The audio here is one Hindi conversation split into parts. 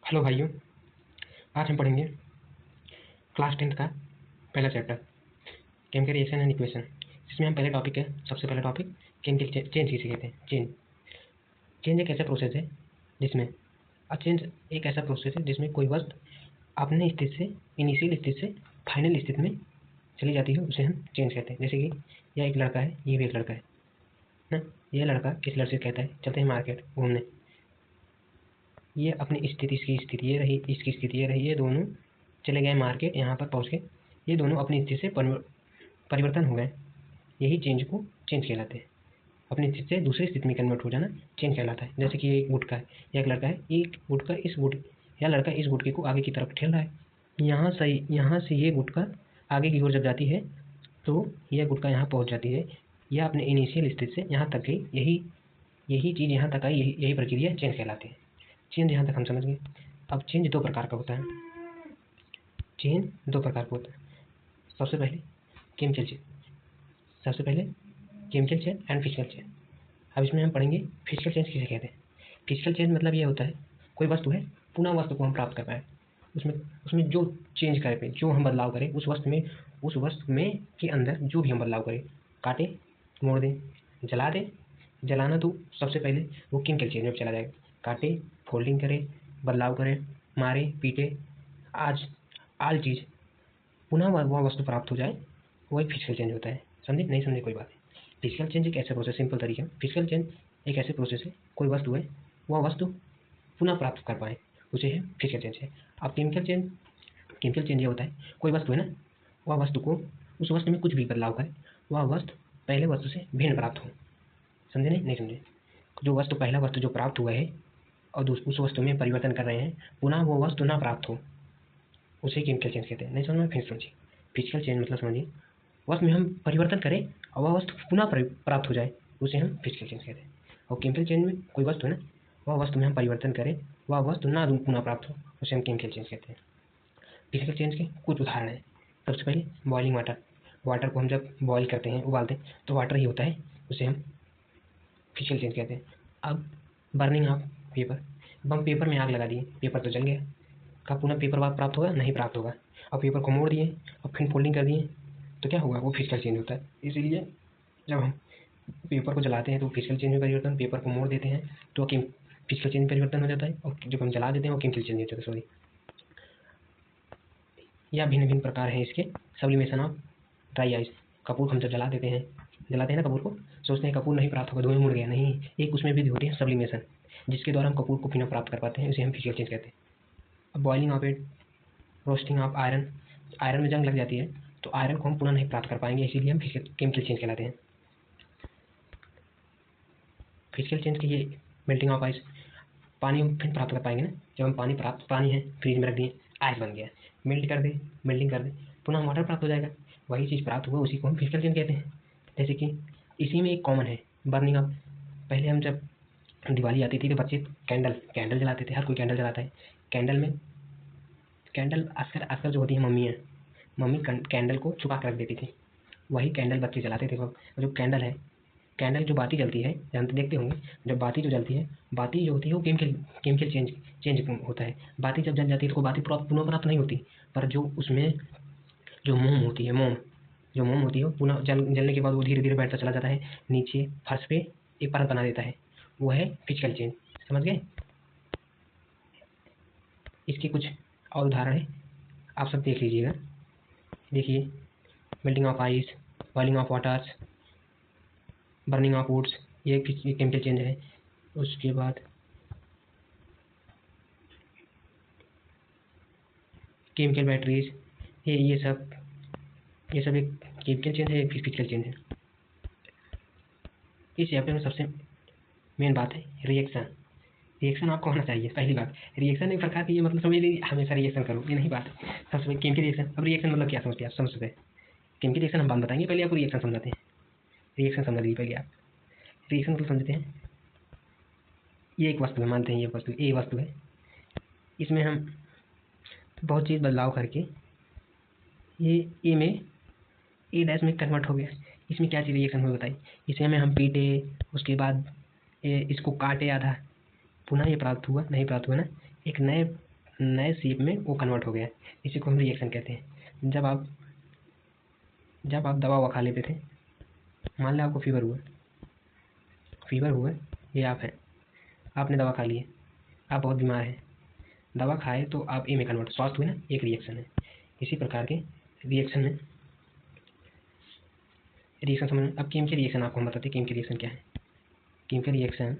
हेलो भाइयों, आज हम पढ़ेंगे क्लास 10th का पहला chapter chemical reaction and equation. जिसमें हम पहले टॉपिक है, सबसे पहला टॉपिक केमिकल चेंज किसे कहते हैं। चेंज एक ऐसा प्रोसेस है जिसमें चेंज एक ऐसा प्रोसेस है जिसमें कोई वस्तु अपने स्थिति से, इनिशियल स्थिति से फाइनल स्थिति में चली जाती है, उसे हम चेंज कहते हैं। जैसे कि यह एक लड़का है, ये भी एक लड़का है ना। यह लड़का किस लड़के से कहता है चलते हैं मार्केट घूमने। ये अपनी स्थिति, इसकी स्थिति ये रही, इसकी स्थिति ये रही, ये दोनों चले गए मार्केट। यहाँ पर पहुँच के ये दोनों अपनी स्थिति से परिवर्तन हो गए। यही चेंज को चेंज कहलाते हैं। अपनी स्थिति से दूसरी स्थिति में कन्वर्ट हो जाना चेंज कहलाता है। जैसे कि ये एक गुटका है, यह एक लड़का है, एक गुटका इस या लड़का इस गुटके को आगे की तरफ ठेल रहा है। यहाँ से ये गुटका आगे की ओर जब जाती है तो यह गुटका यहाँ पहुँच जाती है। यह अपने इनिशियल स्थिति से यहाँ तक गई, यही चीज़ यहाँ तक आई, यही प्रक्रिया चेंज कहलाती है। चेंज यहाँ तक हम समझ गए। अब चेंज दो प्रकार का होता है। चेंज दो प्रकार का होता है। सबसे पहले chemical change and physical change. अब इसमें हम पढ़ेंगे फिजिकल चेंज किसे कहते हैं। फिजिकल चेंज मतलब ये होता है कोई वस्तु है, पुनः वस्तु को हम प्राप्त कर पाए, उसमें जो चेंज करें, जो हम बदलाव करें उस वस्तु में के अंदर जो भी हम बदलाव करें, काटे, मोड़ दें, जला दें। जलाना तो सबसे पहले वो केमिकल चेंज में चला जाएगा। काटे, फोल्डिंग करे, बदलाव करे, मारे, पीटे, आल चीज़ पुनः वह वस्तु प्राप्त हो जाए, वही फिजिकल चेंज होता है। समझे नहीं समझे कोई बात नहीं। फिजिकल चेंज एक ऐसा प्रोसेस, सिंपल तरीका, फिजिकल चेंज एक ऐसे प्रोसेस है, कोई वस्तु है, वह वस्तु पुनः प्राप्त कर पाए, उसे है फिजिकल चेंज है। अब केमिकल चेंज ये होता है कोई वस्तु है ना, वह वस्तु को उस वस्तु में कुछ भी बदलाव करे, वह वस्तु पहले वस्तु से भिन्न प्राप्त हो। समझे नहीं समझे। जो वस्तु पहला वस्तु जो प्राप्त हुआ है और उस वस्तु में परिवर्तन कर रहे हैं, पुनः वो वस्तु ना प्राप्त हो, उसे केमिकल चेंज कहते हैं। नहीं समझ में, फिर समझिए। फिजिकल चेंज मतलब समझिए वस्तु में हम परिवर्तन करें और वह वस्तु पुनः प्राप्त हो जाए, उसे हम फिजिकल चेंज कहते हैं। और केमिकल चेंज में कोई वस्तु है ना, वह वस्तु में हम परिवर्तन करें, वह वस्तु ना पुनः प्राप्त हो, उसे हम केमिकल चेंज कहते हैं। फिजिकल चेंज के कुछ उदाहरण हैं। सबसे पहले बॉइलिंग वाटर को हम जब बॉयल करते हैं, उबालते हैं, तो वाटर ही होता है, उसे हम फिजिकल चेंज कहते हैं। अब बर्निंग ऑफ पेपर, अब हम पेपर में आग लगा दिए, पेपर तो जल गया, का पुनः पेपर प्राप्त होगा नहीं प्राप्त होगा। अब पेपर को मोड़ दिए और फिर फोल्डिंग कर दिए, तो क्या होगा, वो फिजिकल चेंज होता है। इसीलिए जब हम पेपर को जलाते हैं तो फिजिकल चेंज में परिवर्तन, पेपर को मोड़ देते हैं तो फिजिकल चेंज में परिवर्तन हो जाता है, और जब हम जला देते हैं वो केमिकल चेंज हो जाता है। सॉरी। या भिन्न प्रकार हैं इसके। Sublimation of dry ice, Kapoor हम जब जलाते हैं ना कपूर को, सोचते हैं कपूर नहीं प्राप्त होगा, धुएं मुड़ गया, नहीं, एक उसमें भी होती है सब्लिमेशन, जिसके द्वारा हम कपूर को पुनः प्राप्त कर पाते हैं, उसे हम फिजिकल चेंज कहते हैं। अब boiling of egg, roasting of iron में जंग लग जाती है तो आयरन को हम पुनः नहीं प्राप्त कर पाएंगे, इसीलिए हम केमिकल चेंज कहलाते हैं। फिजिकल चेंज के ये मेल्टिंग ऑफ आइस, पानी हम फिर प्राप्त कर पाएंगे ना, जब हम पानी है फ्रिज में रख दिए, आइस बन गया, मेल्टिंग कर दे, पुनः वाटर प्राप्त हो जाएगा, वही चीज़ प्राप्त हुआ, उसी को हम फिजिकल चेंज कहते हैं। जैसे कि इसी में एक कॉमन है बर्निंग ऑफ। पहले हम जब दिवाली आती थी तो बच्चे कैंडल जलाते थे, हर कोई कैंडल जलाता है। कैंडल अक्सर जो होती है मम्मी कैंडल को छुपा कर रख देती थी, वही कैंडल बच्चे जलाते थे। जो कैंडल जो बाती जलती है, जानते देखते होंगे, जब बाती जो जलती है, बाती जो होती है वो केमिकल चेंज होता है। बाती जब जल जाती है तो बाती पुनः प्राप्त नहीं होती, पर जो उसमें जो मोम होती है वो पुनः जलने के बाद वो धीरे धीरे बैठता चला जाता है, नीचे फर्श पे एक परत बना देता है, वो है फिजिकल चेंज। समझ गए। इसके कुछ और उदाहरण है, आप सब देख लीजिएगा। देखिए, melting of ice, boiling of waters, burning of woods, ये केमिकल चेंज है। उसके बाद केमिकल बैटरीज, ये सब एक केमिकल चेंज है, एक फिजिकल चेंज है। इस चैप्टर में सबसे मेन बात है रिएक्शन आपको होना चाहिए। पहली बात, रिएक्शन एक प्रकार की, ये मतलब समझ लीजिए हमेशा रिएक्शन करो, ये नहीं बात है। सबसे पहले केमिकल रिएक्शन। अब रिएक्शन मतलब क्या समझते हैं आप, समझ सकते हैं। केमिकल रिएक्शन हम बात बताएंगे, पहले आपको रिएक्शन समझाते हैं। रिएक्शन समझ लीजिए पहले आप। रिएक्शन मतलब समझते हैं, ये एक वस्तु है, मानते हैं ये वस्तु ए वस्तु है, इसमें हम बहुत चीज़ बदलाव करके ये ए डैश में कन्वर्ट हो गया। इसमें क्या चीज़ रिएक्शन हुई बताइए। इसे में हम पीटे, उसके बाद इसको काटे आधा, पुनः ये प्राप्त हुआ नहीं प्राप्त हुआ ना, एक नए नए शेप में वो कन्वर्ट हो गया। इसी को हम रिएक्शन कहते हैं। जब आप दवा ववा खा लेते थे, मान लें आपको फीवर हुआ, ये आप हैं, आपने दवा खा ली है, आप बहुत बीमार हैं, दवा खाए तो आप ए में कन्वर्ट स्वास्थ्य हुए ना, एक रिएक्शन है। इसी प्रकार के रिएक्शन है, रिएक्शन समझ। अब केमिकल रिएक्शन आपको हम बताते हैं केमिकल रिएक्शन क्या है। केमिकल रिएक्शन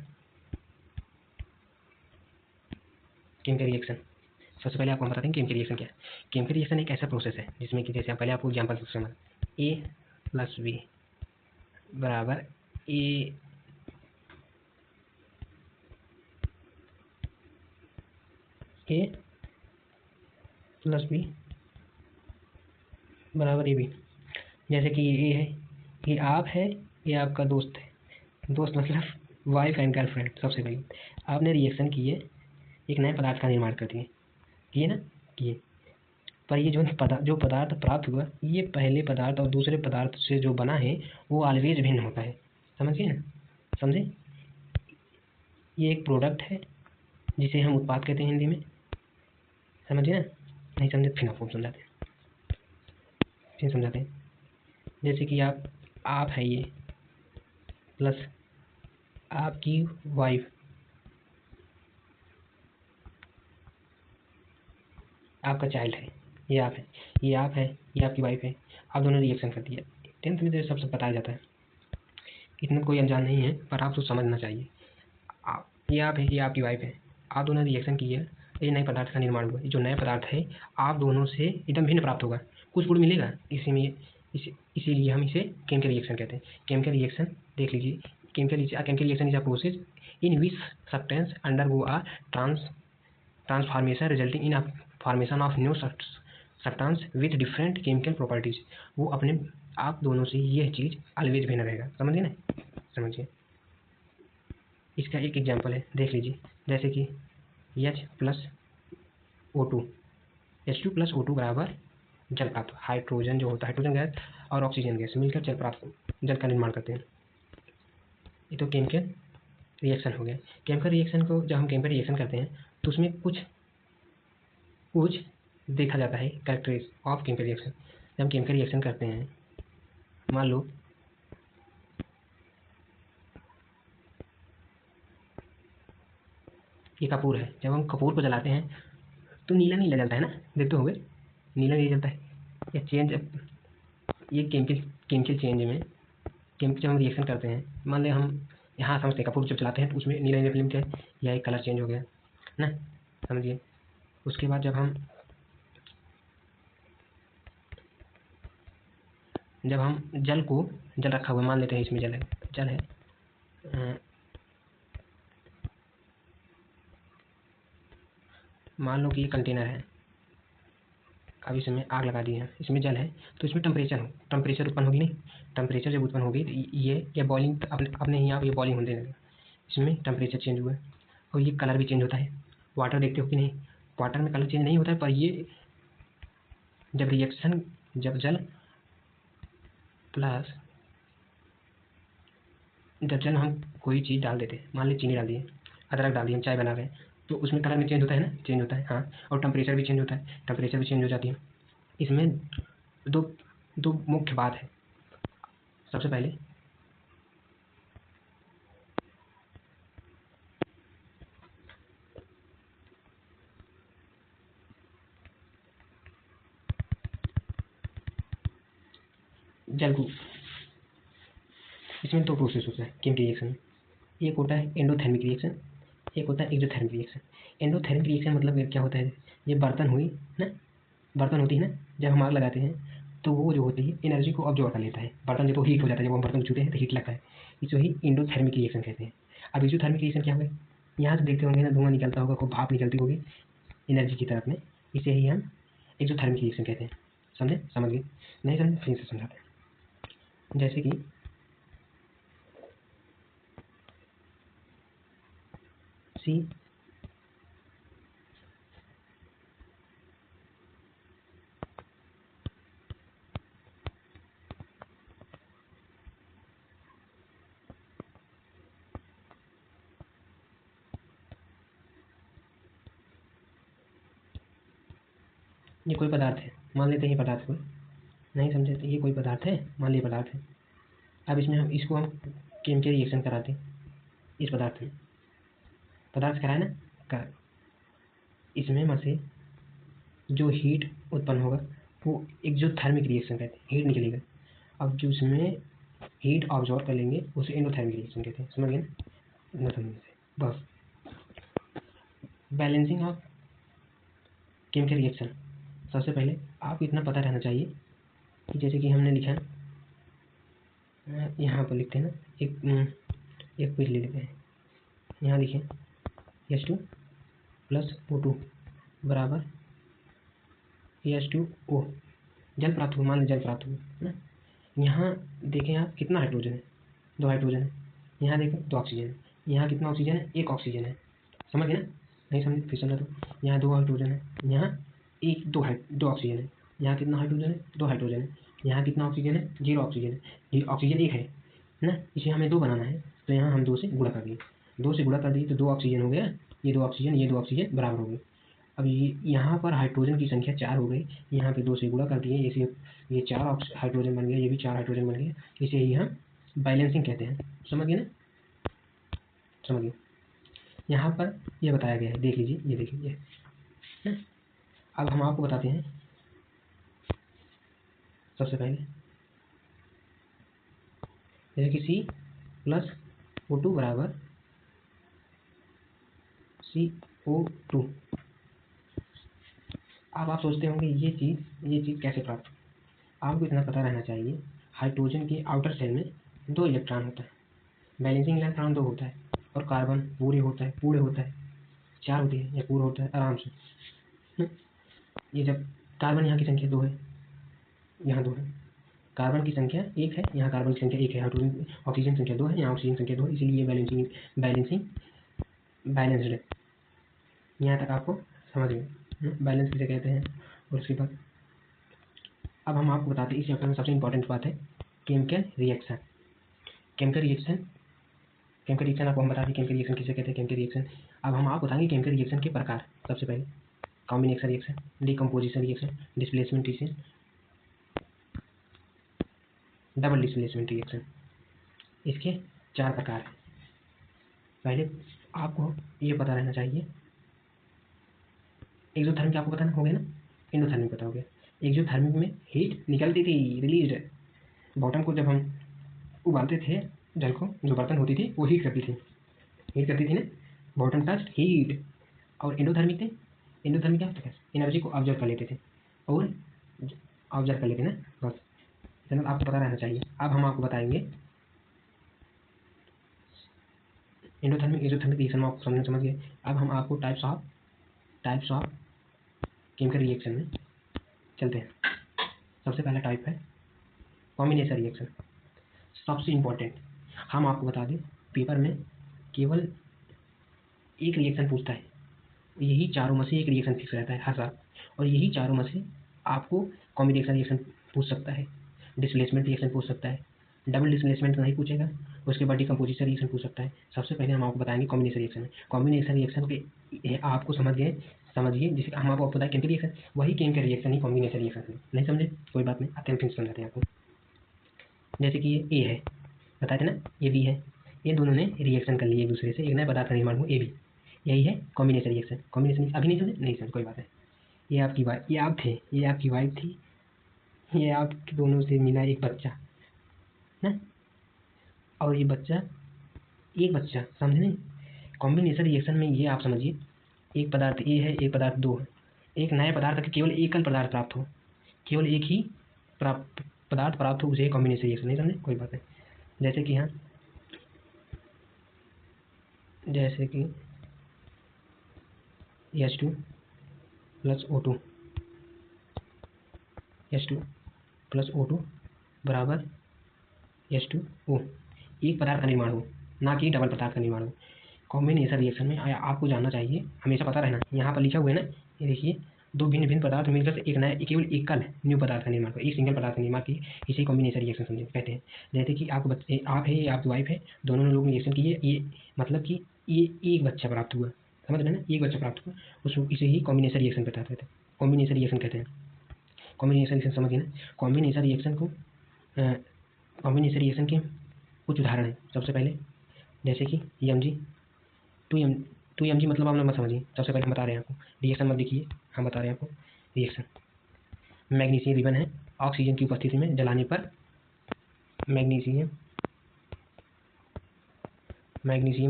सबसे पहले आपको हम बताते हैं केमिकल रिएक्शन क्या है। केमिकल रिएक्शन एक ऐसा प्रोसेस है जिसमें कि जैसे पहले आपको एग्जाम्पल समझ, ए प्लस बी बराबर ए प्लस बी बराबर ए बी। जैसे कि ये है, ये आप है, ये आपका दोस्त है। दोस्त मतलब वाइफ एंड गर्लफ्रेंड। सबसे पहले आपने रिएक्शन किए, एक नए पदार्थ का निर्माण कर दिए, किए ना, किए। पर ये जो पदार्थ प्राप्त हुआ, ये पहले पदार्थ और दूसरे पदार्थ से जो बना है वो ऑलवेज भिन्न होता है। समझिए ना, समझे। ये एक प्रोडक्ट है जिसे हम उत्पाद कहते हैं हिंदी में। समझिए ना, नहीं समझे फिर आपको समझाते हैं। जैसे कि आप है ये प्लस आपकी वाइफ, आपका चाइल्ड है, ये आप है, ये आप है, ये आपकी वाइफ है। आप दोनों रिएक्शन कर दिया। 10th में तो सब बताया जाता है, इतना कोई अनजान नहीं है, पर आपको समझना चाहिए। ये आप है, ये आपकी वाइफ है, आप दोनों ने रिएक्शन किया, ये नए पदार्थ का निर्माण हुआ। ये जो नया पदार्थ है आप दोनों से एकदम भिन्न प्राप्त होगा, कुछ गुण मिलेगा इसीलिए हम इसे केमिकल रिएक्शन कहते हैं। केमिकल रिएक्शन देख लीजिए, chemical reaction is a process in which substance undergo a transformation resulting in a formation of new substance with different chemical properties. वो अपने आप दोनों से यह चीज़ ऑलवेज भिन्न रहेगा। समझिए ना, समझिए। इसका एक एग्जांपल है, देख लीजिए। जैसे कि H plus O2, H2 plus O2 बराबर जल प्राप्त। हाइड्रोजन जो होता है, हाइड्रोजन गैस और ऑक्सीजन गैस मिलकर जल का निर्माण करते हैं। ये तो केमिकल रिएक्शन हो गया। केमिकल रिएक्शन को जब हम केमिकल रिएक्शन करते हैं तो उसमें कुछ देखा जाता है कैरेक्टरिस्टिक्स ऑफ केमिकल रिएक्शन। जब हम केमिकल रिएक्शन करते हैं, मान लो ये कपूर है, जब हम कपूर को जलाते हैं तो नीला नीला जलता है ना, देखते होंगे, नीला नीला जलता है। ये चेंज, ये केमिकल चेंज में केमिकल जब हम रिएक्शन करते हैं, मान लें हम यहाँ समझते हैं कपूर जब चलाते हैं तो उसमें नीला नीला फिल्म क्या है, यह एक कलर चेंज हो गया ना, समझिए। उसके बाद जब हम जल रखा हुआ, मान लेते हैं इसमें जल है, मान लो कि ये कंटेनर है, अब इसमें आग लगा दी है, इसमें जल है, तो इसमें टेम्परेचर उत्पन्न होगी नहीं। टेम्परेचर जब उत्पन्न होगी तो ये बॉइलिंग अपने ही आप ये बॉइलिंग होने लगेगा। इसमें टेम्परेचर चेंज हुआ है और ये कलर भी चेंज होता है। वाटर देखते हो कि नहीं, वाटर में कलर चेंज नहीं होता है, पर ये जब जल प्लस जब जल हम कोई चीज़ डाल देते हैं, मान ली चीनी डाल दिए, अदरक डाल दिए, हम चाय बना रहे हैं, तो उसमें कलर में चेंज होता है ना, चेंज होता है हाँ। और टेम्परेचर भी चेंज होता है, टेम्परेचर भी चेंज हो जाती है। इसमें दो दो मुख्य बात है। सबसे पहले जल को, इसमें दो प्रोसेस होता है केमिकल रिएक्शन में। एक होता है एंडोथर्मिक रिएक्शन, एक होता है एक्सोथर्मिक रिएक्शन। एंडोथर्मिक रिएक्शन मतलब क्या होता है, ये बर्तन होती है ना, जब हम आग लगाते हैं तो वो जो होती है एनर्जी को ऑब्जॉर्व कर लेता है। बर्तन जब वो हीट हो जाता है, जब हम बर्तन को छूते हैं तो हीट लगता है, इसे ही एंडोथर्मिक रिएक्शन कहते हैं। अब एक्सोथर्मिक रिएक्शन क्या होगा, यहाँ से देखते होंगे ना, धुआं निकलता होगा, खूब भाप निकलती होगी एनर्जी की तरफ में, इसे ही हम एक्सोथर्मिक रिएक्शन कहते हैं। समझ गए, नहीं समझे फिर से समझाते हैं। जैसे कि सी ये कोई पदार्थ है, मान लेते हैं ये पदार्थ कोई, नहीं समझे तो ये कोई पदार्थ है, मान लीजिए पदार्थ है। अब इसमें हम इसको हम केमिकल रिएक्शन कराते हैं इस पदार्थ में, पदार्थ कराए ना, कर इसमें में से जो हीट उत्पन्न होगा वो एक्सोथर्मिक रिएक्शन कहते हैं, हीट निकलेगा। अब जो इसमें हीट ऑब्जॉर्व कर लेंगे उसे एंडोथर्मिक रिएक्शन कहते हैं, समझ गए ना, एंडोथर्मिक से। बस बैलेंसिंग ऑफ केमिकल रिएक्शन, सबसे पहले आपको इतना पता रहना चाहिए कि जैसे कि हमने लिखा यहाँ पर लिखते हैं ना, एक पेज ले लेते हैं, यहाँ लिखें H2 प्लस O2 बराबर H2O, जल प्राप्त हुआ, मान लीजिए जल प्राप्त हुआ ना। यहाँ देखें आप कितना हाइड्रोजन है, 2 हाइड्रोजन है, यहाँ देखें 2 ऑक्सीजन है, यहाँ कितना ऑक्सीजन है, 1 ऑक्सीजन है, समझ गए ना, नहीं समझे फिर समझा तो। यहाँ 2 हाइड्रोजन है, यहाँ 2 ऑक्सीजन है, यहाँ कितना हाइड्रोजन है, 2 हाइड्रोजन है, यहाँ कितना ऑक्सीजन है, 0 ऑक्सीजन है, ये ऑक्सीजन 1 है ना, इसे हमें 2 बनाना है, तो यहाँ हम 2 से गुणा कर दिए, 2 से गुणा कर दिए तो 2 ऑक्सीजन हो गया, ये 2 ऑक्सीजन, ये 2 ऑक्सीजन बराबर हो गए। अब यहाँ पर हाइड्रोजन की संख्या 4 हो गई, यहाँ पे 2 से गुणा कर दिए, इसे ये 4 हाइड्रोजन बन गया, ये भी 4 हाइड्रोजन बन गया, इसे ही हम बैलेंसिंग कहते हैं, समझ गए ना, समझ गए। यहाँ पर ये बताया गया है, देख लीजिए, ये देख लीजिए। अब हम आपको बताते हैं सबसे पहले, जैसे कि C प्लस O2 बराबर CO2। अब आप सोचते होंगे ये चीज़ कैसे प्राप्त, आपको इतना पता रहना चाहिए, हाइड्रोजन के आउटर शेल में 2 इलेक्ट्रॉन होता है, बैलेंसिंग इलेक्ट्रॉन 2 होता है, और कार्बन पूरे होता है 4 होती है, या पूरा होता है आराम से। ये जब कार्बन यहाँ की संख्या 2 है, यहाँ 2 है, कार्बन की संख्या 1 है, यहाँ कार्बन की संख्या 1 है, हाइड्रोजन ऑक्सीजन संख्या 2 है, यहाँ ऑक्सीजन संख्या 2 है, इसीलिए बैलेंस्ड है। यहाँ तक आपको समझ गए बैलेंस किसे कहते हैं। और उसके बाद अब हम आपको बताते हैं इस चैप्टर में सबसे इंपॉर्टेंट बात है केमिकल रिएक्शन। केमिकल रिएक्शन आपको हम बता दें केमिकल रिएक्शन किसे कहते हैं, केमिकल रिएक्शन। अब हम आपको बताएंगे केमिकल रिएक्शन के प्रकार। सबसे पहले combination reaction, decomposition reaction, displacement reaction, double displacement reaction, इसके 4 प्रकार हैं। पहले आपको ये पता रहना चाहिए, एक्सोथर्मिक आपको पता हो गया ना, एंडोथर्मिक पता हो गया। एक्सोथर्मिक में हीट निकलती थी, रिलीज, बॉटम को जब हम उबालते थे जल को, जो बर्तन होती थी वो हीट करती थी ना, बॉटम टच हीट। और एंडोथर्मिक क्या होता है, एनर्जी को ऑब्जर्व कर लेते थे और ऑब्जर्व कर लेते ना, बस इतना आपको पता रहना चाहिए। अब हम आपको बताएंगे एंडोथर्मिक एक्सोथर्मिक रिएक्शन में आपको समझ गए। अब हम आपको टाइप्स ऑफ केमिकल रिएक्शन में चलते हैं। सबसे पहला टाइप है कॉम्बिनेशन रिएक्शन, सबसे इम्पोर्टेंट। हम आपको बता दें पेपर में केवल एक रिएक्शन पूछता है, यही चारों में से एक रिएक्शन फिक्स रहता है हर साल, और यही चारों में से आपको कॉम्बिनेशन रिएक्शन पूछ सकता है, डिस्प्लेसमेंट रिएक्शन पूछ सकता है, डबल डिस्प्लेसमेंट नहीं पूछेगा, उसके बाद डिकम्पोजिशन रिएक्शन पूछ सकता है। सबसे पहले हम आपको बताएंगे कॉम्बिनेशन रिएक्शन में। कॉम्बिनेशन रिएक्शन के आपको समझिए, जैसे हम आपको बताएं केमिकल रिएक्शन, वही केमिकल रिएक्शन ही कॉम्बिनेशन रिएक्शन है। नहीं समझे कोई बात नहीं, आते हैं फिर समझाते हैं आपको। जैसे कि ये ए है, बताए थे ना, ये बी है, ये दोनों ने रिएक्शन कर लिए एक दूसरे से, एक नए पदार्थ का निर्माण हुआ, ए बी, यही है कॉम्बिनेशन रिएक्शन। कॉम्बिनेशन अभी नहीं समझे, नहीं समझे कोई बात है। ये आपकी वाइफ, ये आप थे, ये आपकी वाइफ थी, ये आपके दोनों से मिला एक बच्चा ना, और ये बच्चा, एक बच्चा, समझे नहीं। कॉम्बिनेशन रिएक्शन में ये आप समझिए, एक पदार्थ ए है, एक पदार्थ 2 है, एक नए पदार्थ का केवल एकल पदार्थ प्राप्त हो, केवल एक ही पदार्थ प्राप्त हो, उसे कॉम्बिनेशन रिएक्शन। नहीं समझे कोई बात है। जैसे कि यहाँ, जैसे कि H2 plus O2, H2 plus O2 बराबर H2O, एक पदार्थ का निर्माण हो, ना कि डबल पदार्थ का निर्माण हो। कॉम्बिनेशन रिएक्शन में आपको जानना चाहिए, हमेशा पता रहना, यहाँ पर लिखा हुआ है ना, ये देखिए, 2 भिन्न पदार्थ मिलकर एक नया केवल एकल न्यू पदार्थ का निर्माण, एक सिंगल पदार्थ का निर्माण की, इसे कॉम्बिनेशन रिएक्शन समझे कहते हैं। जैसे कि आपको बच्चे, आप है, ये आपकी वाइफ है, दोनों लोग रिएक्शन किए, ये मतलब कि ये एक बच्चा प्राप्त हुआ, समझ रहे ना, एक बच्चा प्राप्त हुआ, उसको इसे ही कॉम्बिनेशन रिएक्शन बताते थे। कॉम्बिनेशन रिएक्शन कहते हैं। कॉम्बिनेशन रिएक्शन समझिए ना, कॉम्बिनेशन रिएक्शन को कॉम्बिनेशन रिएक्शन के कुछ उदाहरण हैं। सबसे पहले जैसे कि M G to M G मतलब आप लोग मत समझिए। सबसे पहले हम बता रहे हैं आपको, रिएक्शन मत देखिए, हम बता रहे हैं आपको रिएक्शन। मैग्नीशियम रिबन है, ऑक्सीजन की उपस्थिति में जलाने पर मैग्नीशियम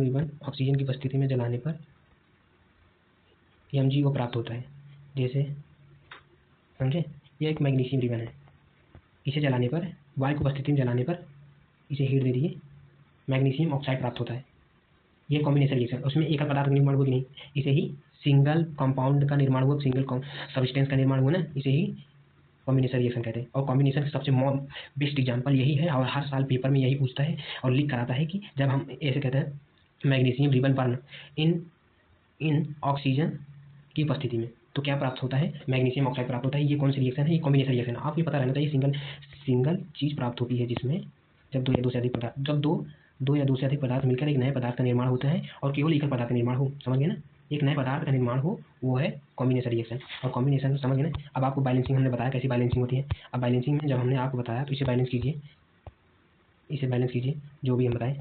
रिबन ऑक्सीजन की उपस्थिति में जलाने पर MgO प्राप्त होता है। जैसे समझे, यह एक मैग्नीशियम रिबन है, इसे जलाने पर, वायु की उपस्थिति में जलाने पर, इसे हीट दे दीजिए, मैग्नीशियम ऑक्साइड प्राप्त होता है। ये कॉम्बिनेशन रिएक्शन, उसमें एकल पदार्थ का निर्माण हुआ कि नहीं, इसे ही सिंगल कंपाउंड का निर्माण हुआ, सिंगल सब्सटेंस का निर्माण हुआ ना, इसे ही कॉम्बिनेशन रिएक्शन कहते हैं। और कॉम्बिनेशन का सबसे बेस्ट एग्जांपल यही है, और हर साल पेपर में यही पूछता है और लिख कराता है कि जब हम ऐसे कहते हैं मैग्नीशियम रिबन बर्न इन ऑक्सीजन की उपस्थिति में, तो क्या प्राप्त होता है, मैग्नीशियम ऑक्साइड प्राप्त होता है। ये कौन सी रिएक्शन है, ये कॉम्बिनेशन रिएक्शन है। आपको पता रहना चाहिए, सिंगल चीज प्राप्त होती है जिसमें जब दो या दो से अधिक पदार्थ जब दो या दो से अधिक पदार्थ मिलकर एक नए पदार्थ का निर्माण होता है, और केवल एकल पदार्थ का निर्माण हो, समझ गए ना, एक नए पदार्थ का निर्माण हो, वो है कॉम्बिनेशन रिएक्शन। और कॉम्बिनेशन समझ गए ना। अब आपको बैलेंसिंग हमने बताया कैसी बैलेंसिंग होती है। अब बैलेंसिंग में जब हमने आपको बताया तो इसे बैलेंस कीजिए, जो भी हम बताएं,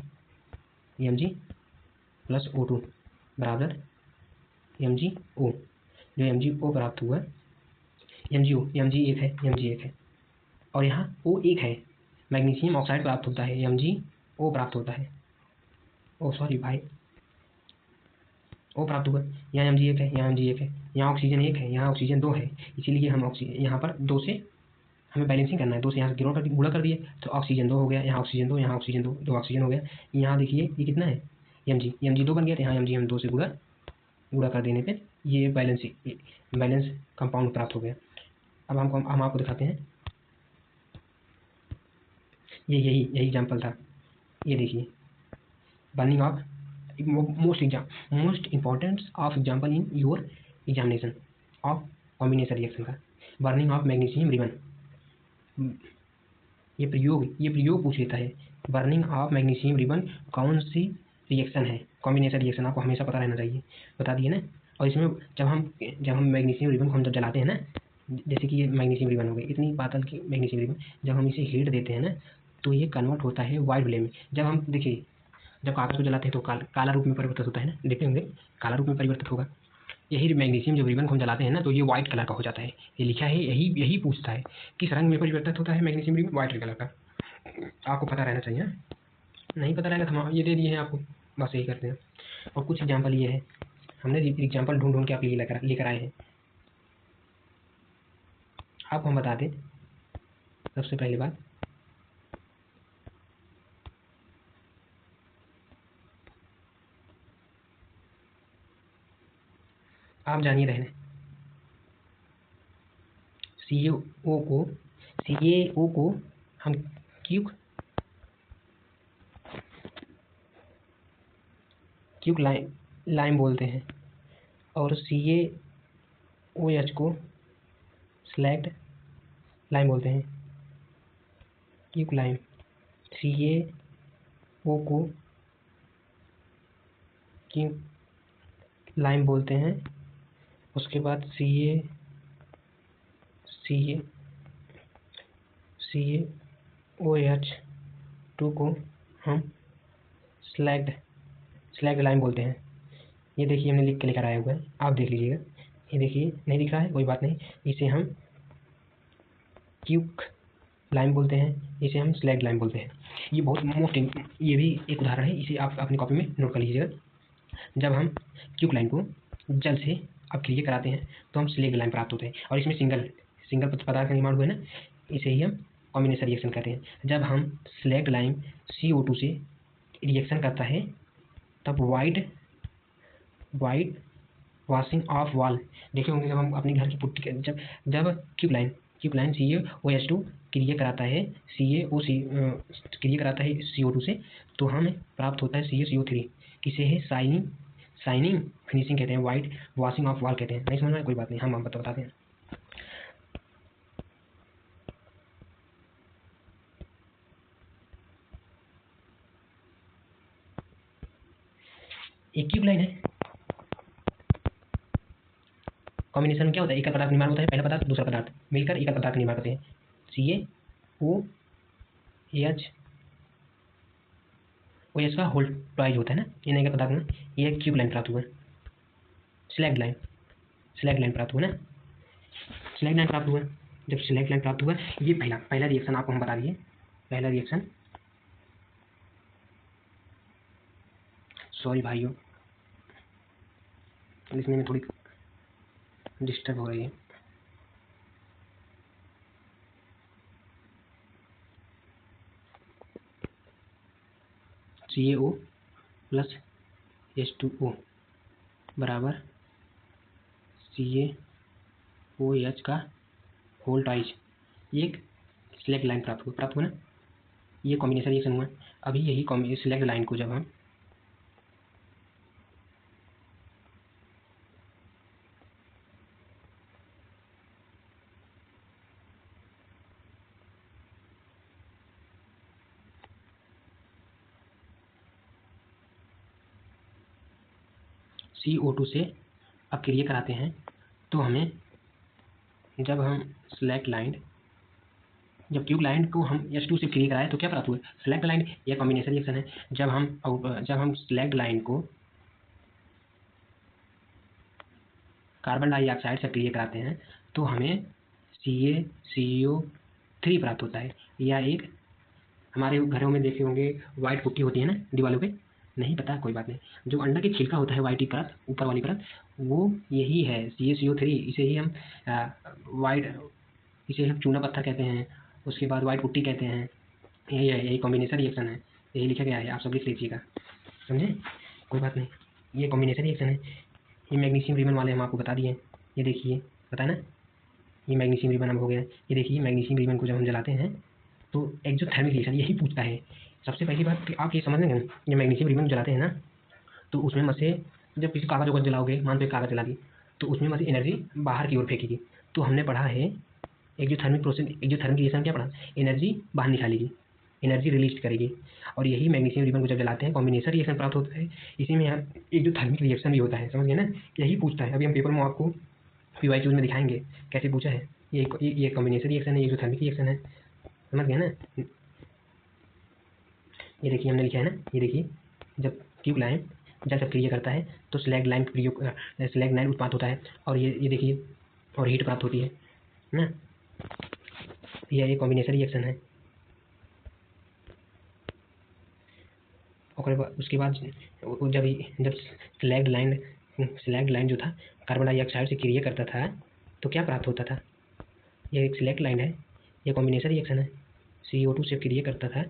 Mg प्लस O2 बराबर MgO। जो MgO प्राप्त हुआ, Mg एक है, और यहाँ O एक है, मैग्नीशियम ऑक्साइड प्राप्त होता है, MgO प्राप्त होता है। ओ सॉरी भाई, O प्राप्त हुआ, यहाँ Mg एक है, यहाँ ऑक्सीजन एक है, यहाँ ऑक्सीजन दो है, इसीलिए हम यहाँ पर दो से हमें बैलेंसिंग करना है, दो से यहाँ से गुणा कर दिए तो ऑक्सीजन दो हो गया, यहाँ ऑक्सीजन दो, यहाँ ऑक्सीजन दो ऑक्सीजन हो गया। यहाँ देखिए ये कितना है, Mg दो बन गया, यहाँ Mg हम दो से गुणा कर देने पे ये बैलेंस कंपाउंड प्राप्त हो गया। अब हम आपको दिखाते हैं, ये यही एग्जाम्पल था। ये देखिए, burning of most important of example in your examination of combination reaction का, बर्निंग ऑफ मैग्नीशियम रिबन। ये प्रयोग पूछ लेता है, बर्निंग ऑफ मैग्नीशियम रिबन कौन सी रिएक्शन है, कॉम्बिनेशन रिएक्शन आपको हमेशा पता रहना चाहिए, बता दिए ना। और इसमें जब हम मैग्नीशियम रिबन को हम जब जलाते हैं ना, जैसे कि ये मैग्नीशियम रिबन हो गई, इतनी पातल की मैग्नीशियम रिबन, जब हम इसे हीट देते हैं ना, तो ये कन्वर्ट होता है वाइट फ्लेम में। जब हम देखिए, जब कागज को जलाते हैं तो काला रूप में परिवर्तित होता है ना, देखते होंगे काला रूप में परिवर्तित होगा। यही मैग्नीशियम जब रिबन को हम जलाते हैं ना, तो ये व्हाइट कलर का हो जाता है। ये लिखा है, यही पूछता है किस रंग में परिवर्तित होता है मैग्नीशियम रिबन, व्हाइट कलर का। आपको पता रहना चाहिए, नहीं पता रहेगा तो हम ये दे दिए हैं आपको, बस यही करते हैं। और कुछ एग्जाम्पल ये है, हमने एग्जाम्पल ढूंढ के आपके लिए लेकर आए हैं। आपको हम बता दें, सबसे पहली बात, आप जानिए रहने CaO को हम क्यूक लाइम बोलते हैं, और CaOH को स्लैग्ड लाइम बोलते हैं। क्यूक लाइम, CaO को क्यूक लाइम बोलते हैं। उसके बाद CaOH2 को हम स्लैग्ड लाइम बोलते हैं। ये देखिए, हमने लिख के लेकर आया हुआ है, आप देख लीजिएगा। ये देखिए, नहीं दिख रहा है, कोई बात नहीं, इसे हम क्यूक लाइम बोलते हैं, इसे हम स्लैग्ड लाइम बोलते हैं। ये बहुत ये भी एक उदाहरण है, इसे आप अपनी कॉपी में नोट कर लीजिएगा। जब हम क्यूक लाइम को जल से अपक्रिय कराते हैं तो हम स्लैग्ड लाइम प्राप्त होते हैं, और इसमें सिंगल पदार्थ का निर्माण हुआ है ना, इसे ही हम कॉम्बिनेशन रिएक्शन कहते हैं। जब हम स्लैग्ड लाइम CO2 से रिएक्शन करता है, तब वाइट वॉशिंग ऑफ वॉल देखे होंगे। जब हम अपने घर की पुट्टी जब क्यूब लाइन CaOH2 क्रिया कराता है CO2 से, तो हमें प्राप्त होता है CaCO3। इसे है शाइनिंग फिनिशिंग कहते हैं, वाइट वॉशिंग ऑफ वॉल कहते हैं। नहीं समझ में, कोई बात नहीं, हम बताते हैं। एक क्यूब लाइन है, कॉम्बिनेशन में क्या होता है, एकल पदार्थ निर्माण होता है, पहला पदार्थ दूसरा पदार्थ मिलकर एकल पदार्थ निर्माण करते हैं। CaOH OH का होल ट्वाइज होता है ना इन एकल पदार्थ में। ये क्यूब लाइन प्राप्त हुआ, स्लैग लाइन प्राप्त हुआ ना, स्लैग लाइन प्राप्त हुआ। जब स्लैग लाइन प्राप्त हुआ, ये पहला रिएक्शन आपको हम बता दिए। पहला रिएक्शन, सॉरी भाइयों लिखने में थोड़ी डिस्टर्ब हो रही है। CaO प्लस H2O बराबर CaOH का होल ट्वाइज, ये एक स्लैग लाइन प्राप्त हुआ ना, ये कॉम्बिनेशन रिएक्शन हुआ। अभी यही स्लैग लाइन को जब हम CO2 से अपक्रिया कराते हैं तो हमें, जब हम ट्यूब लाइन को हम H2 से क्रिया कराए तो क्या प्राप्त हुआ, स्लैग लाइन। यह कॉम्बिनेशन रिएक्शन है। जब हम स्लैग लाइन को कार्बन डाइऑक्साइड से क्रिया कराते हैं तो हमें CaCO3 प्राप्त होता है। या एक हमारे घरों में देखे होंगे व्हाइट पुट्टी होती है ना दीवारों पे, नहीं पता कोई बात नहीं, जो अंडा की छिलका होता है व्हाइट परत, ऊपर वाली परत, वो यही है CaCO3। इसे हम चूना पत्थर कहते हैं, उसके बाद व्हाइट पुट्टी कहते हैं। यही है, यही कॉम्बिनेशन रिएक्शन है, यही लिखा गया है, आप सब लिख लीजिएगा, समझे, कोई बात नहीं। ये कॉम्बिनेशन रिएक्शन है। ये मैग्नीशियम रिबन वाले हम आपको बता दिए, ये देखिए बताया ना, ये मैग्नीशियम रिबन अब हो गया। ये देखिए मैग्नीशियम रिबन को जब हम जलाते हैं तो एक्सोथर्मिक रिएक्शन यही पूछता है। सबसे पहली बात कि आप ये समझ लेंगे, जब मैग्नीशियम रिबन जलाते हैं ना तो उसमें में से जब किसी कागज़ वगैरह जलाओगे, मान लो कागज़ जला दी, तो उसमें में से एनर्जी बाहर की ओर फेंकेगी। तो हमने पढ़ा है एक्सोथर्मिक रिएक्शन क्या पढ़ा, एनर्जी बाहर निकालेगी, एनर्जी रिलीज करेगी। और यही मैग्नीशियम रिबन को जब जलाते हैं कॉम्बिनेशन रिएक्शन प्राप्त होता है। इसी में यहाँ एक्सोथर्मिक रिएक्शन भी होता है, समझ गए ना, यही पूछता है। अभी हम पेपर में आपको PYQ में दिखाएंगे कैसे पूछा है। ये कॉम्बिनेशन रिएक्शन है, एक्सोथर्मिक रिएक्शन है, समझ गए ना। ये देखिए हमने लिखा है ना, ये देखिए जब ट्यूब लाइन जल सक्रिय करता है तो स्लैग लाइन उत्पाद होता है, और ये देखिए, और हीट प्राप्त होती है ना। यह एक कॉम्बिनेशन रिएक्शन है। और उसके बाद जब स्लैग लाइन जो था कार्बन डाइऑक्साइड से क्रिया करता था तो क्या प्राप्त होता था, यह एक स्लैग लाइन है, यह कॉम्बिनेशन रिएक्शन है। CO2 से क्रिया करता था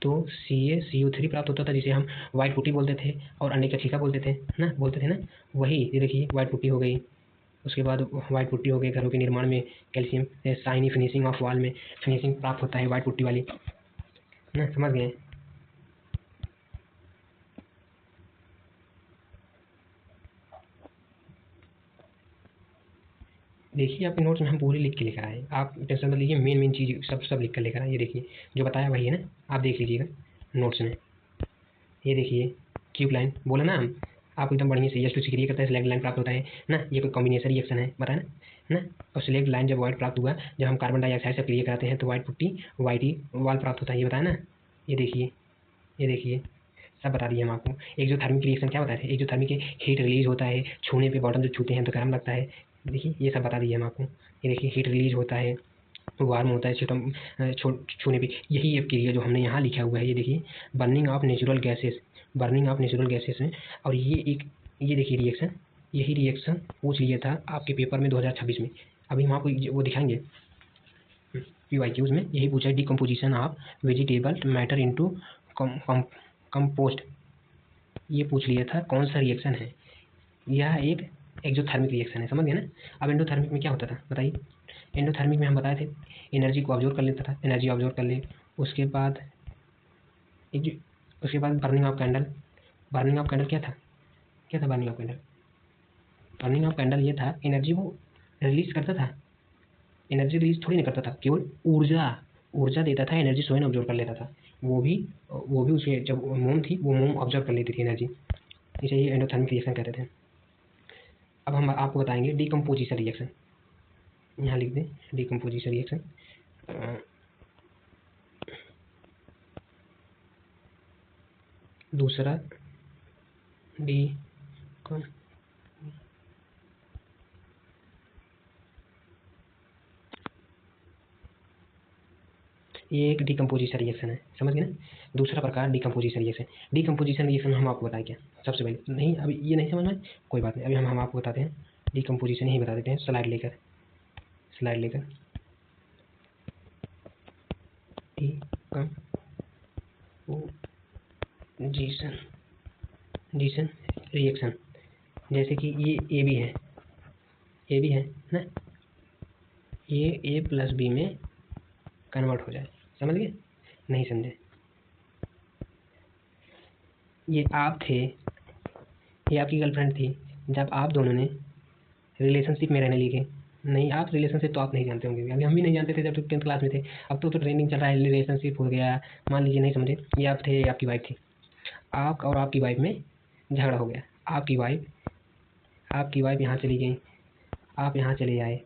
तो CaCO3 प्राप्त होता था, जिसे हम व्हाइट पुट्टी बोलते थे और अंडे का छिलका बोलते थे ना। वही ये देखिए व्हाइट पुट्टी हो गई, उसके बाद व्हाइट पुट्टी हो गई। घरों के निर्माण में calcium shiny finishing of wall में फिनिशिंग प्राप्त होता है व्हाइट पुट्टी वाली ना, समझ गए। देखिए आपके नोट्स में हम पूरी लिख के लेकर आए, आप टेंशन मत लीजिए, मेन चीज़ सब लिख कर लेकर आए। ये देखिए जो बताया वही है ना, आप देख लीजिएगा नोट्स में। ये देखिए क्यूब लाइन बोला ना हम आपको एकदम बढ़िया से H2 से क्रिया करता है, स्लैग लाइन प्राप्त होता है ना, ये कोई कॉम्बिनेशन रिएक्शन है, बताया ना। और स्लैग लाइन जब व्हाइट प्राप्त हुआ, जब हम कार्बन डाइऑक्साइड से क्रिया कराते हैं तो व्हाइट ही वॉल प्राप्त होता है, ये बताया ना। ये देखिए सब बता दिए हम आपको। एक्सोथर्मिक रिएक्शन क्या बताए थे, एक्सोथर्मिक हीट रिलीज होता है, छूने पे बॉटम जो छूते हैं तो गर्म लगता है, देखिए ये सब बता दिए हम आपको। ये देखिए हीट रिलीज होता है, वार्म होता है छूने पे, यही एक क्रिया जो हमने यहाँ लिखा हुआ है। ये देखिए बर्निंग ऑफ नेचुरल गैसेस में। और ये देखिए रिएक्शन, यही रिएक्शन पूछ लिया था आपके पेपर में 2026 में। अभी हम आपको वो दिखाएंगे PYQs में, यही पूछा है decomposition of vegetable matter into compost, ये पूछ लिया था कौन सा रिएक्शन है। यह एक एक्सोथर्मिक रिएक्शन है, समझ गए ना। अब एंडोथर्मिक में क्या होता था बताइए। एंडोथर्मिक में हम बताए थे एनर्जी को ऑब्जर्व कर लेता था, एनर्जी ऑब्जर्व कर ले, उसके बाद बर्निंग ऑफ कैंडल क्या था बर्निंग ऑफ कैंडल ये था, एनर्जी वो रिलीज करता था, एनर्जी रिलीज थोड़ी नहीं करता था, केवल ऊर्जा देता था, एनर्जी स्वयं ऑब्जर्व कर लेता था। वो भी उसके जब मोम थी वो मोम ऑब्जर्व कर लेती थी एनर्जी, इसे ही एंडोथर्मिक रिएक्शन कहते थे। अब हम आपको बताएंगे डीकम्पोजिशन रिएक्शन। यहाँ लिख दें डीकम्पोजिशन रिएक्शन। दूसरा ये एक डीकम्पोजिशन रिएक्शन है, समझ गए ना। दूसरा प्रकार डीकम्पोजिशन रिएक्शन। डीकम्पोजिशन रिएक्शन हम आपको बताएं क्या सबसे पहले। नहीं अभी ये नहीं समझ में, कोई बात नहीं, अभी हम आपको बताते हैं डीकम्पोजिशन ही बता देते हैं। स्लाइड लेकर डीकम्पोजिशन रिएक्शन। जैसे कि ये ए बी है ना, ये ए प्लस बी में कन्वर्ट हो जाए, समझ गए? नहीं समझे? ये आप थे, ये आपकी गर्लफ्रेंड थी, जब आप दोनों ने रिलेशनशिप में रहने लगे। नहीं आप रिलेशनशिप तो आप नहीं जानते होंगे, अभी हम भी नहीं जानते थे जब 10th क्लास में थे। अब तो ट्रेंडिंग चल रहा है, रिलेशनशिप हो गया। मान लीजिए नहीं समझे, ये आप थे, आपकी वाइफ थी। आप और आपकी वाइफ में झगड़ा हो गया। आपकी वाइफ यहाँ चली गई, आप यहाँ चले आए,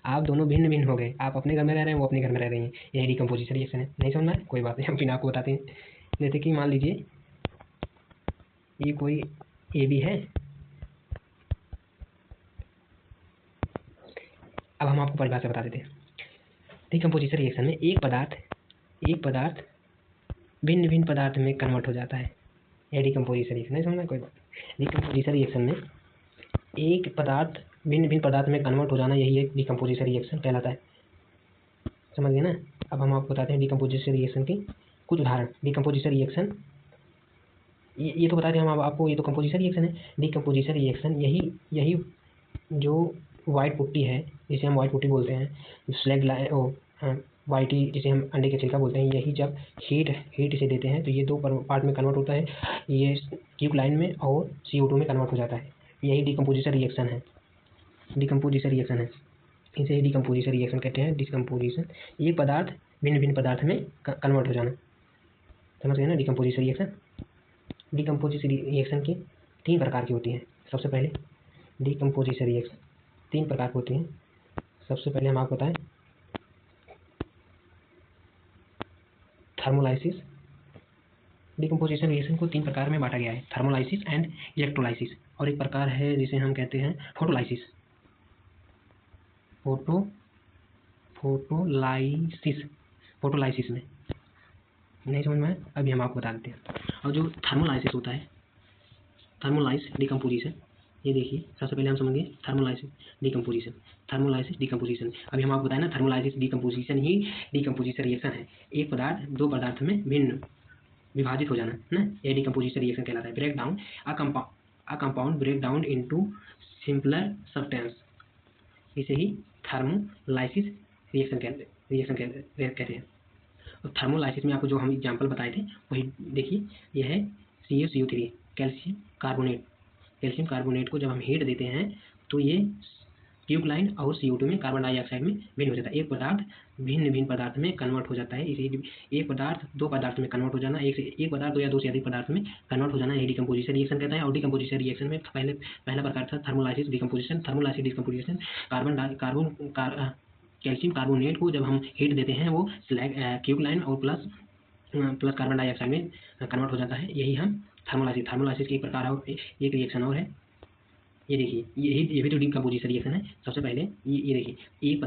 आप दोनों भिन्न भिन्न हो गए। आप अपने घर में रह रहे हैं, वो अपने घर में रह रही हैं। यही डीकम्पोजिशन रिएक्शन है। नहीं समझना है, कोई बात नहीं, हम फिर आपको बताते हैं। जैसे कि मान लीजिए ये कोई ए बी है। अब हम आपको परिभाषा बता देते हैं। डीकम्पोजिशन रिएक्शन में एक पदार्थ भिन्न भिन्न पदार्थ में कन्वर्ट हो जाता है। यह डीकम्पोजिशन रिएक्शन। नहीं समझना, कोई बात। डीकम्पोजिशन रिएक्शन में एक पदार्थ भिन्न भिन्न पदार्थ में कन्वर्ट हो जाना, यही एक डीकम्पोजिशन रिएक्शन कहलाता है, समझ गए ना। अब हम आपको बताते हैं डीकम्पोजिशन रिएक्शन की कुछ उदाहरण। डीकम्पोजिशन रिएक्शन ये तो बताते हैं हम आपको, ये तो कंपोजिशन रिएक्शन है। डीकम्पोजिशन रिएक्शन यही जो वाइट पुट्टी है, जिसे हम वाइट पुट्टी बोलते हैं, स्लैग लाइन वाइटी जिसे हम अंडे के छिलका बोलते हैं, यही जब हीट इसे देते हैं तो ये दो पार्ट में कन्वर्ट होता है। ये क्यूक लाइन में और CO2 में कन्वर्ट हो जाता है। यही डीकम्पोजिशन रिएक्शन है। इसे ही डीकम्पोजिशन रिएक्शन कहते हैं। डिकम्पोजिशन एक पदार्थ भिन्न भिन्न पदार्थ में कन्वर्ट हो जाना, समझ गए ना। डीकम्पोजिशन रिएक्शन की 3 प्रकार की होती हैं। सबसे पहले डीकम्पोजिशन रिएक्शन 3 प्रकार की होती हैं। सबसे पहले हम आपको बताएं थर्मोलाइसिस। डीकम्पोजिशन रिएक्शन को 3 प्रकार में बांटा गया है, थर्मोलाइसिस एंड इलेक्ट्रोलाइसिस, और एक प्रकार है जिसे हम कहते हैं फोटोलाइसिस। फोटोलाइसिस में नहीं समझ में आया, अभी हम आपको बता देते हैं। और जो थर्मोलाइसिस होता है, थर्मोलाइज डीकम्पोजिशन, ये देखिए सबसे पहले हम समझेंगे थर्मोलाइसिस डीकम्पोजिशन। अभी हम आपको बताएं ना, थर्मोलाइसिस डीकम्पोजिशन ही डीकम्पोजिशन रिएक्शन है। एक पदार्थ दो पदार्थ में भिन्न विभाजित हो जाना ना, ये डीकम्पोजिशन रिएक्शन कहलाता है। Break down a compound break down into simpler substance, इसे ही थर्मोलाइसिस रिएक्शन कहते हैं। और थर्मोलाइसिस में आपको जो हम एग्जांपल बताए थे वही देखिए, यह है CuCO3 कैल्शियम कार्बोनेट को जब हम हीट देते हैं तो ये क्यूब लाइन और CO2 में कार्बन डाइऑक्साइड में भिन्न हो जाता है। एक पदार्थ भिन्न पदार्थ में कन्वर्ट हो जाता है। इसे एक पदार्थ दो पदार्थ में कन्वर्ट हो जाना, एक पदार्थ दो या दो से अधिक पदार्थ में कन्वर्ट हो जाना, यही डीकम्पोजिशन रिएक्शन कहता है। और डीकम्पोजिशन रिएक्शन में पहला प्रकार था थर्मोलाइसिस डिकम्पोजिशन। कैल्शियम कार्बोनेट को जब हम हीट देते हैं वो क्यूब लाइन और प्लस कार्बन डाइऑक्साइड में कन्वर्ट हो जाता है, यही हम थर्मोलाइसिस की एक प्रकार और एक रिएक्शन और है। ये देखिए ये भी तो डीकम्पोजिशन रिएक्शन है। सबसे पहले ये देखिए, एक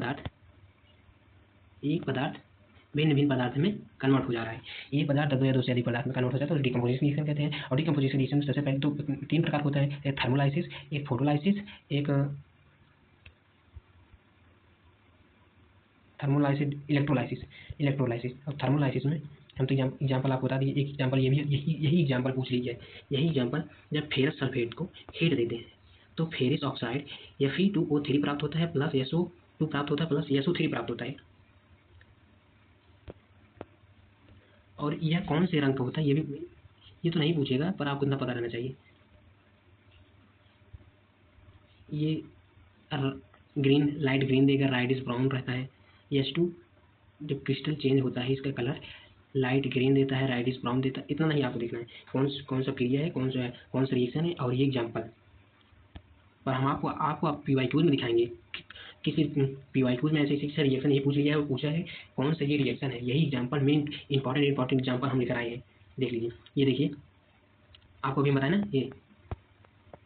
पदार्थ भिन्न पदार्थ में कन्वर्ट हो जा रहा है। एक पदार्थ दो या दो से अधिक पदार्थ में कन्वर्ट हो जाता है तो डीकम्पोजिशन रिएक्शन कहते हैं। और डीकम्पोजिशन रिएक्शन में सबसे पहले तो 3 प्रकार होता है, एक थर्मोलाइसिस, एक फोटोलाइसिस, एक थर्मोलाइसिस इलेक्ट्रोलाइसिस। और थर्मोलाइसिस में हम तो एग्जाम्पल आपको बता दिए। एक एग्जाम्पल ये भी, यही एग्जाम्पल पूछ लीजिए। यही एग्जाम्पल, जब फेरस सल्फेट को हीट देते हैं तो फेरिस ऑक्साइड Fe2O3 प्राप्त होता है, प्लस SO2 प्राप्त होता है, प्लस SO3 प्राप्त होता है। और यह कौन से रंग का होता है ये तो नहीं पूछेगा, पर आपको इतना पता रहना चाहिए। ये ग्रीन, लाइट ग्रीन देगा, राइडिश ब्राउन रहता है। S2 जब क्रिस्टल चेंज होता है इसका कलर लाइट ग्रीन देता है, राइडिश ब्राउन देता है। इतना नहीं आपको देखना है कौन सा क्रिया है, कौन सा रिएक्शन है और ये एग्जाम्पल। पर हम आपको PYQs में दिखाएंगे। किसी PYQs में ऐसे ऐसे रिएक्शन ये पूछ लिया है और पूछा है कौन सा ये रिएक्शन है, यही एग्जाम्पल मेन इंपॉर्टेंट एग्जाम्पल हम लेकर आए हैं। देख लीजिए, ये देखिए, आपको भी बताया ना, ये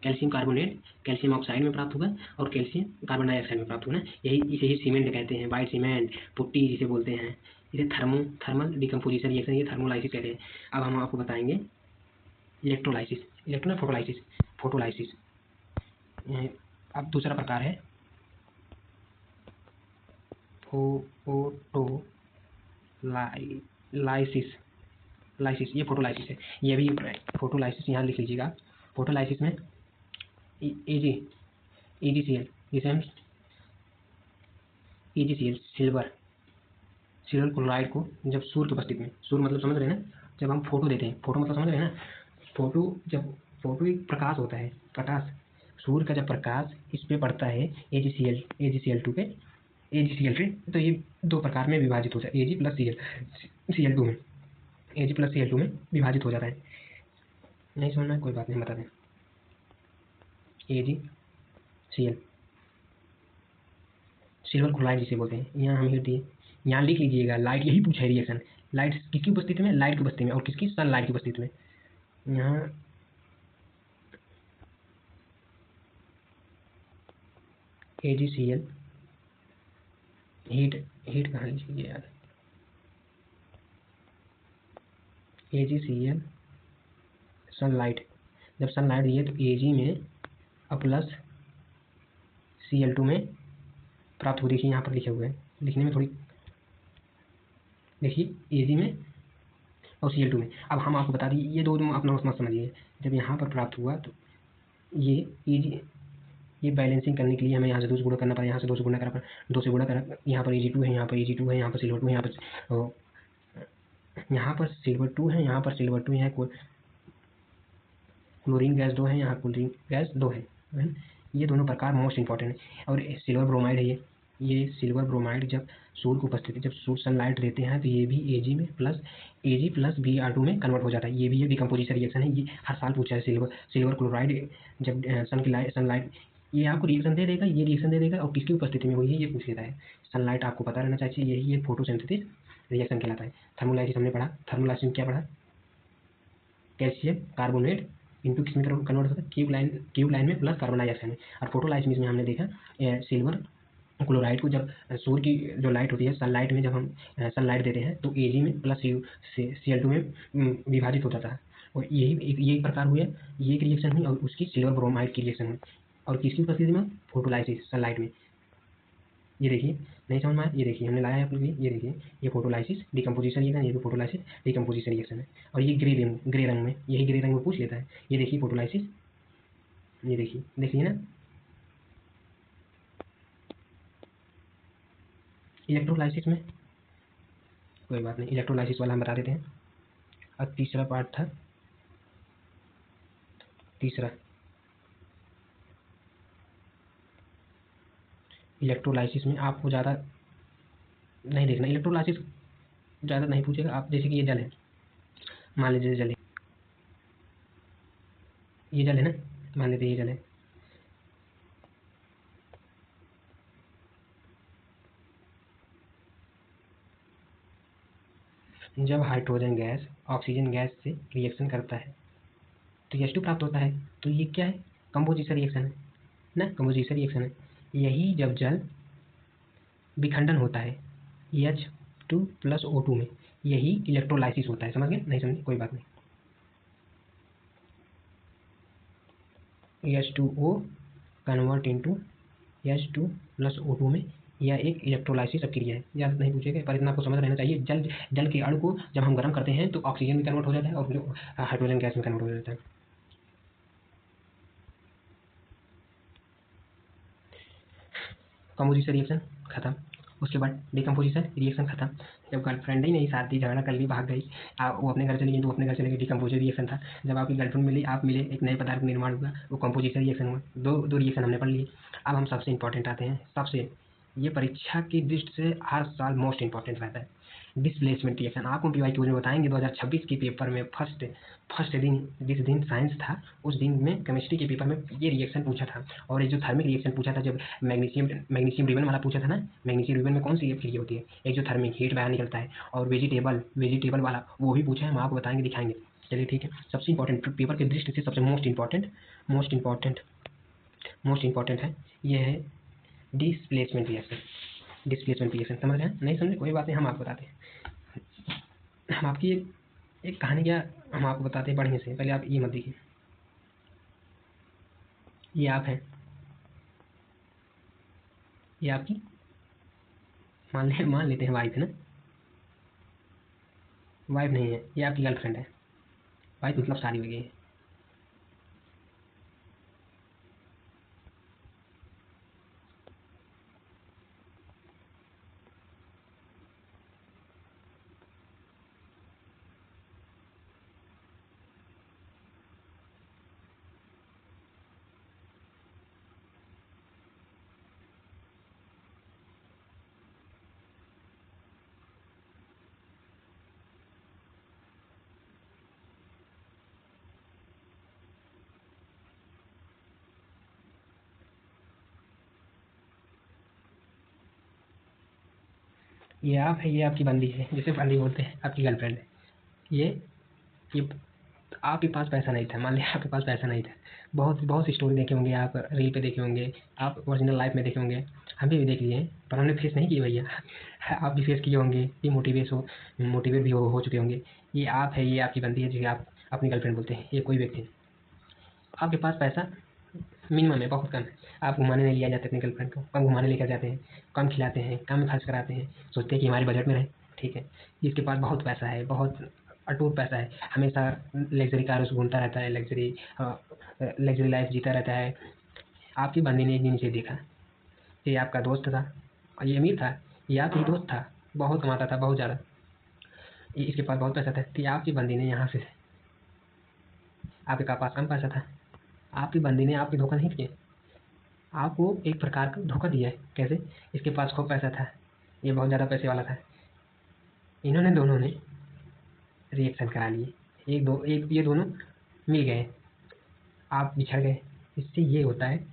कैल्शियम कार्बोनेट कैल्शियम ऑक्साइड में प्राप्त होगा और कैल्शियम कार्बन डाइऑक्साइड में प्राप्त होगा ना, यही इसे ही सीमेंट कहते हैं, वाइट सीमेंट, पुट्टी जिसे बोलते हैं, इसे थर्मल डिकम्पोजिशन रिएक्शन, ये थर्मोलाइसिस कहते हैं। अब हम आपको बताएंगे इलेक्ट्रोलाइसिस, फोटोलाइसिस। अब दूसरा प्रकार है फोटोलाइसिस। ये फोटोलाइसिस है, ये भी फोटोलाइसिस यहाँ लिख लीजिएगा। फोटोलाइसिस में EgCl, जिसे हम EgCl सिल्वर क्लोराइड को जब सूर्य की उपस्थिति में, सूर्य मतलब समझ रहे हैं ना, जब हम फोटो देते हैं, फोटो मतलब समझ रहे हैं ना, फोटो एक प्रकाश होता है, प्रकाश, सूर्य का जब प्रकाश इस पे पड़ता है AgCl2 पे, तो ये दो प्रकार में विभाजित हो जाता है, Ag प्लस Cl2 में, Ag प्लस Cl2 में विभाजित हो जाता है। नहीं समझना है कोई बात नहीं, बता दें। AgCl सिल्वर क्लोराइड जिसे बोलते हैं, यहाँ हम हिट दिए, यहाँ लिख लीजिएगा, लाइट, यही पूछा है रिएक्शन, लाइट किसकी उपस्थिति में, लाइट की उपस्थिति में, और किसकी, सनलाइट की उपस्थिति में। यहाँ AgCl हीट कहाँ लीजिए यार, AgCl सनलाइट, जब सनलाइट दिए तो Ag में और प्लस Cl2 में प्राप्त हो। देखिए यहाँ पर लिखे हुए हैं, लिखने में थोड़ी, देखिए Ag में और Cl2 में। अब हम आपको बता दिए, ये दो अपना मत समझिए, जब यहाँ पर प्राप्त हुआ तो ये बैलेंसिंग करने के लिए हमें यहाँ से 2 से गुणा करना पड़ा, यहाँ से 2 से गुणा करना पड़ा, 2 से गुणा करा, यहाँ पर Ag2 है, यहाँ पर Ag2 है, यहाँ पर सिल्वर 2 है, यहाँ पर सिल्वर 2 है, यहाँ पर सिल्वर 2 है, क्लोरीन गैस 2 है, यहाँ क्लोरीन गैस 2 है। ये दोनों प्रकार मोस्ट इंपॉर्टेंट है। और सिल्वर ब्रोमाइड है, ये सिल्वर ब्रोमाइड जब सूर्य की उपस्थिति, जब सूर्य सनलाइट देते हैं तो ये भी Ag में प्लस Br2 में कन्वर्ट हो जाता है। ये भी ये डिकम्पोजिशन रिएक्शन है, ये हर साल पूछा है। सिल्वर क्लोराइड जब सनलाइट ये आपको रिएक्शन दे देगा, ये रिएक्शन दे देगा और किसकी उपस्थिति में हुई है ये पूछ लेता है। सनलाइट आपको पता रहना चाहिए, यही ये फोटोसिंथेसिस रिएक्शन कहलाता है। थर्मोलाइसिस हमने पढ़ा, थर्मोलाइसिस में क्या पढ़ा, कैल्शियम कार्बोनेट इंटू किस में कन्वर्ट होता है, क्यूब लाइन में प्लस कार्बन डाइऑक्साइड में। और फोटोलाइसिस में हमने देखा सिल्वर क्लोराइड को जब सूर्य की जो लाइट होती है, सनलाइट में जब हम सनलाइट देते हैं तो Ag में प्लस Cl2 में विभाजित हो जाता है। और यही एक प्रकार हुए, ये एक रिएक्शन हुई और उसकी सिल्वर ब्रोमाइड की रिएक्शन हुई। और किसकी उपस्थिति में, फोटोलाइसिस सनलाइट में। ये देखिए, नहीं समझ में आया, ये देखिए हमने लाया है आपके लिए, ये देखिए, ये फोटोलाइसिस डिकम्पोजिशन रिएक्शन, ये भी फोटोलाइसिस डिकम्पोजिशन रिएक्शन है। और ये ग्रे रंग में, यही ग्रे रंग में पूछ लेता है। ये देखिए फोटोलाइसिस, ये देखिए ना। इलेक्ट्रोलाइसिस में कोई बात नहीं, इलेक्ट्रोलाइसिस वाला हम बता देते हैं। और तीसरा पार्ट था, तीसरा इलेक्ट्रोलाइसिस में आपको ज़्यादा नहीं देखना, इलेक्ट्रोलाइसिस ज़्यादा नहीं पूछेगा। आप जैसे कि ये जल है, मान लीजिए जल है, ये जल है ना, मान लीजिए ये जल है, जब हाइड्रोजन गैस ऑक्सीजन गैस से रिएक्शन करता है तो H2 प्राप्त होता है। तो ये क्या है, कंपोजिशन रिएक्शन है ना, कंपोजिशन रिएक्शन है। यही जब जल विखंडन होता है H2 प्लस O2 में, यही इलेक्ट्रोलाइसिस होता है। समझ गए, नहीं समझे कोई बात नहीं। H2O convert into H2 plus O2 में, यह एक इलेक्ट्रोलाइसिस प्रक्रिया है। ज़्यादा नहीं पूछेगा, पर इतना आपको समझ रहना चाहिए। जल के अणु को जब हम गर्म करते हैं तो ऑक्सीजन में कन्वर्ट हो जाता है और जो हाइड्रोजन गैस में कन्वर्ट हो जाता है। कंपोजिशन रिएक्शन खत्म, उसके बाद डिकम्पोजिशन रिएक्शन खत्म। जब गर्लफ्रेंड ही नहीं साथ दी, झगड़ा कर ली, भाग गई, वो अपने घर चली गई, तो अपने घर चले गई, डिकम्पोजिशन रिएक्शन था। जब आपकी गर्लफ्रेंड मिली, आप मिले, एक नए पदार्थ का निर्माण हुआ, वो कंपोजिशन रिएक्शन हुआ। दो रिएक्शन हमने पढ़ लिए। अब हम सबसे इंपॉर्टेंट आते हैं, सबसे, ये परीक्षा की दृष्टि से हर साल मोस्ट इंपॉर्टेंट रहता है, डिस्प्लेसमेंट रिएक्शन आपको पीवाईक्यू में बताएंगे 2026 के पेपर में फर्स्ट दिन जिस दिन साइंस था उस दिन में केमिस्ट्री के पेपर में ये रिएक्शन पूछा था। और ये जो थर्मिक रिएक्शन पूछा था, जब मैग्नीशियम रिबन वाला पूछा था ना, मैग्नीशियम रिबन में कौन सी क्रिया होती है, एक जो थर्मिक हीट बाहर निकलता है, और वेजिटेबल वाला वो भी पूछा है, हम आपको बताएंगे, दिखाएंगे। चलिए ठीक है। सबसे इंपॉर्टेंट पेपर की दृष्टि से सबसे मोस्ट इंपॉर्टेंट है, ये है डिस्प्लेसमेंट रिएक्शन। समझ रहे हैं? नहीं समझे कोई बात नहीं, हम आपको बताते हैं। हम आपकी एक कहानी क्या हम आपको बताते हैं बढ़िया से। पहले आप ये मत देखिए, ये आप हैं, ये आपकी मान लेते हैं वाइफ है ना, वाइफ नहीं है, ये आपकी गर्लफ्रेंड है। वाइफ मतलब शादी हो गई है। ये आप है, ये आपकी बंदी है, जिसे बंदी बोलते हैं, आपकी गर्लफ्रेंड है। ये आपके पास पैसा नहीं था, मान लिया आपके पास पैसा नहीं था। बहुत बहुत सी स्टोरी देखे होंगे आप, रील पे देखे होंगे, आप ओरिजिनल लाइफ में देखे होंगे, हम भी देख लिए हैं, पर हमने फेस नहीं किए भैया। आप भी फेस किए होंगे, ये मोटिवेट भी हो चुके होंगे। ये आप है, ये आपकी बंदी है, जिसे आप अपनी गर्लफ्रेंड बोलते हैं। ये कोई व्यक्ति, आपके पास पैसा मिनिमम है, बहुत कम है। आप घुमाने नहीं लिया जाते अपनी गर्लफ्रेंड को, कम घुमाने लेकर जाते हैं, कम खिलाते हैं, कम खर्च कराते हैं, सोचते हैं कि हमारे बजट में रहे। ठीक है। जिसके पास बहुत पैसा है, बहुत अटूट पैसा है, हमेशा लग्जरी कारों से घूमता रहता है, लग्जरी लाइफ जीता रहता है। आपकी बंदी ने एक दिन इसे देखा, ये आपका दोस्त था और ये अमीर था, ये आपकी दोस्त था, बहुत कमाता था, बहुत ज़्यादा, इसके पास बहुत पैसा था। तो आपकी बंदी ने यहाँ से, आपके पास कम पैसा था, आपकी बंदी ने आपकी धोखा नहीं किया, आपको एक प्रकार का धोखा दिया है। कैसे? इसके पास खूब पैसा था, ये बहुत ज़्यादा पैसे वाला था, इन्होंने दोनों ने रिएक्शन करा लिए, ये दोनों मिल गए, आप बिछड़ गए। इससे ये होता है,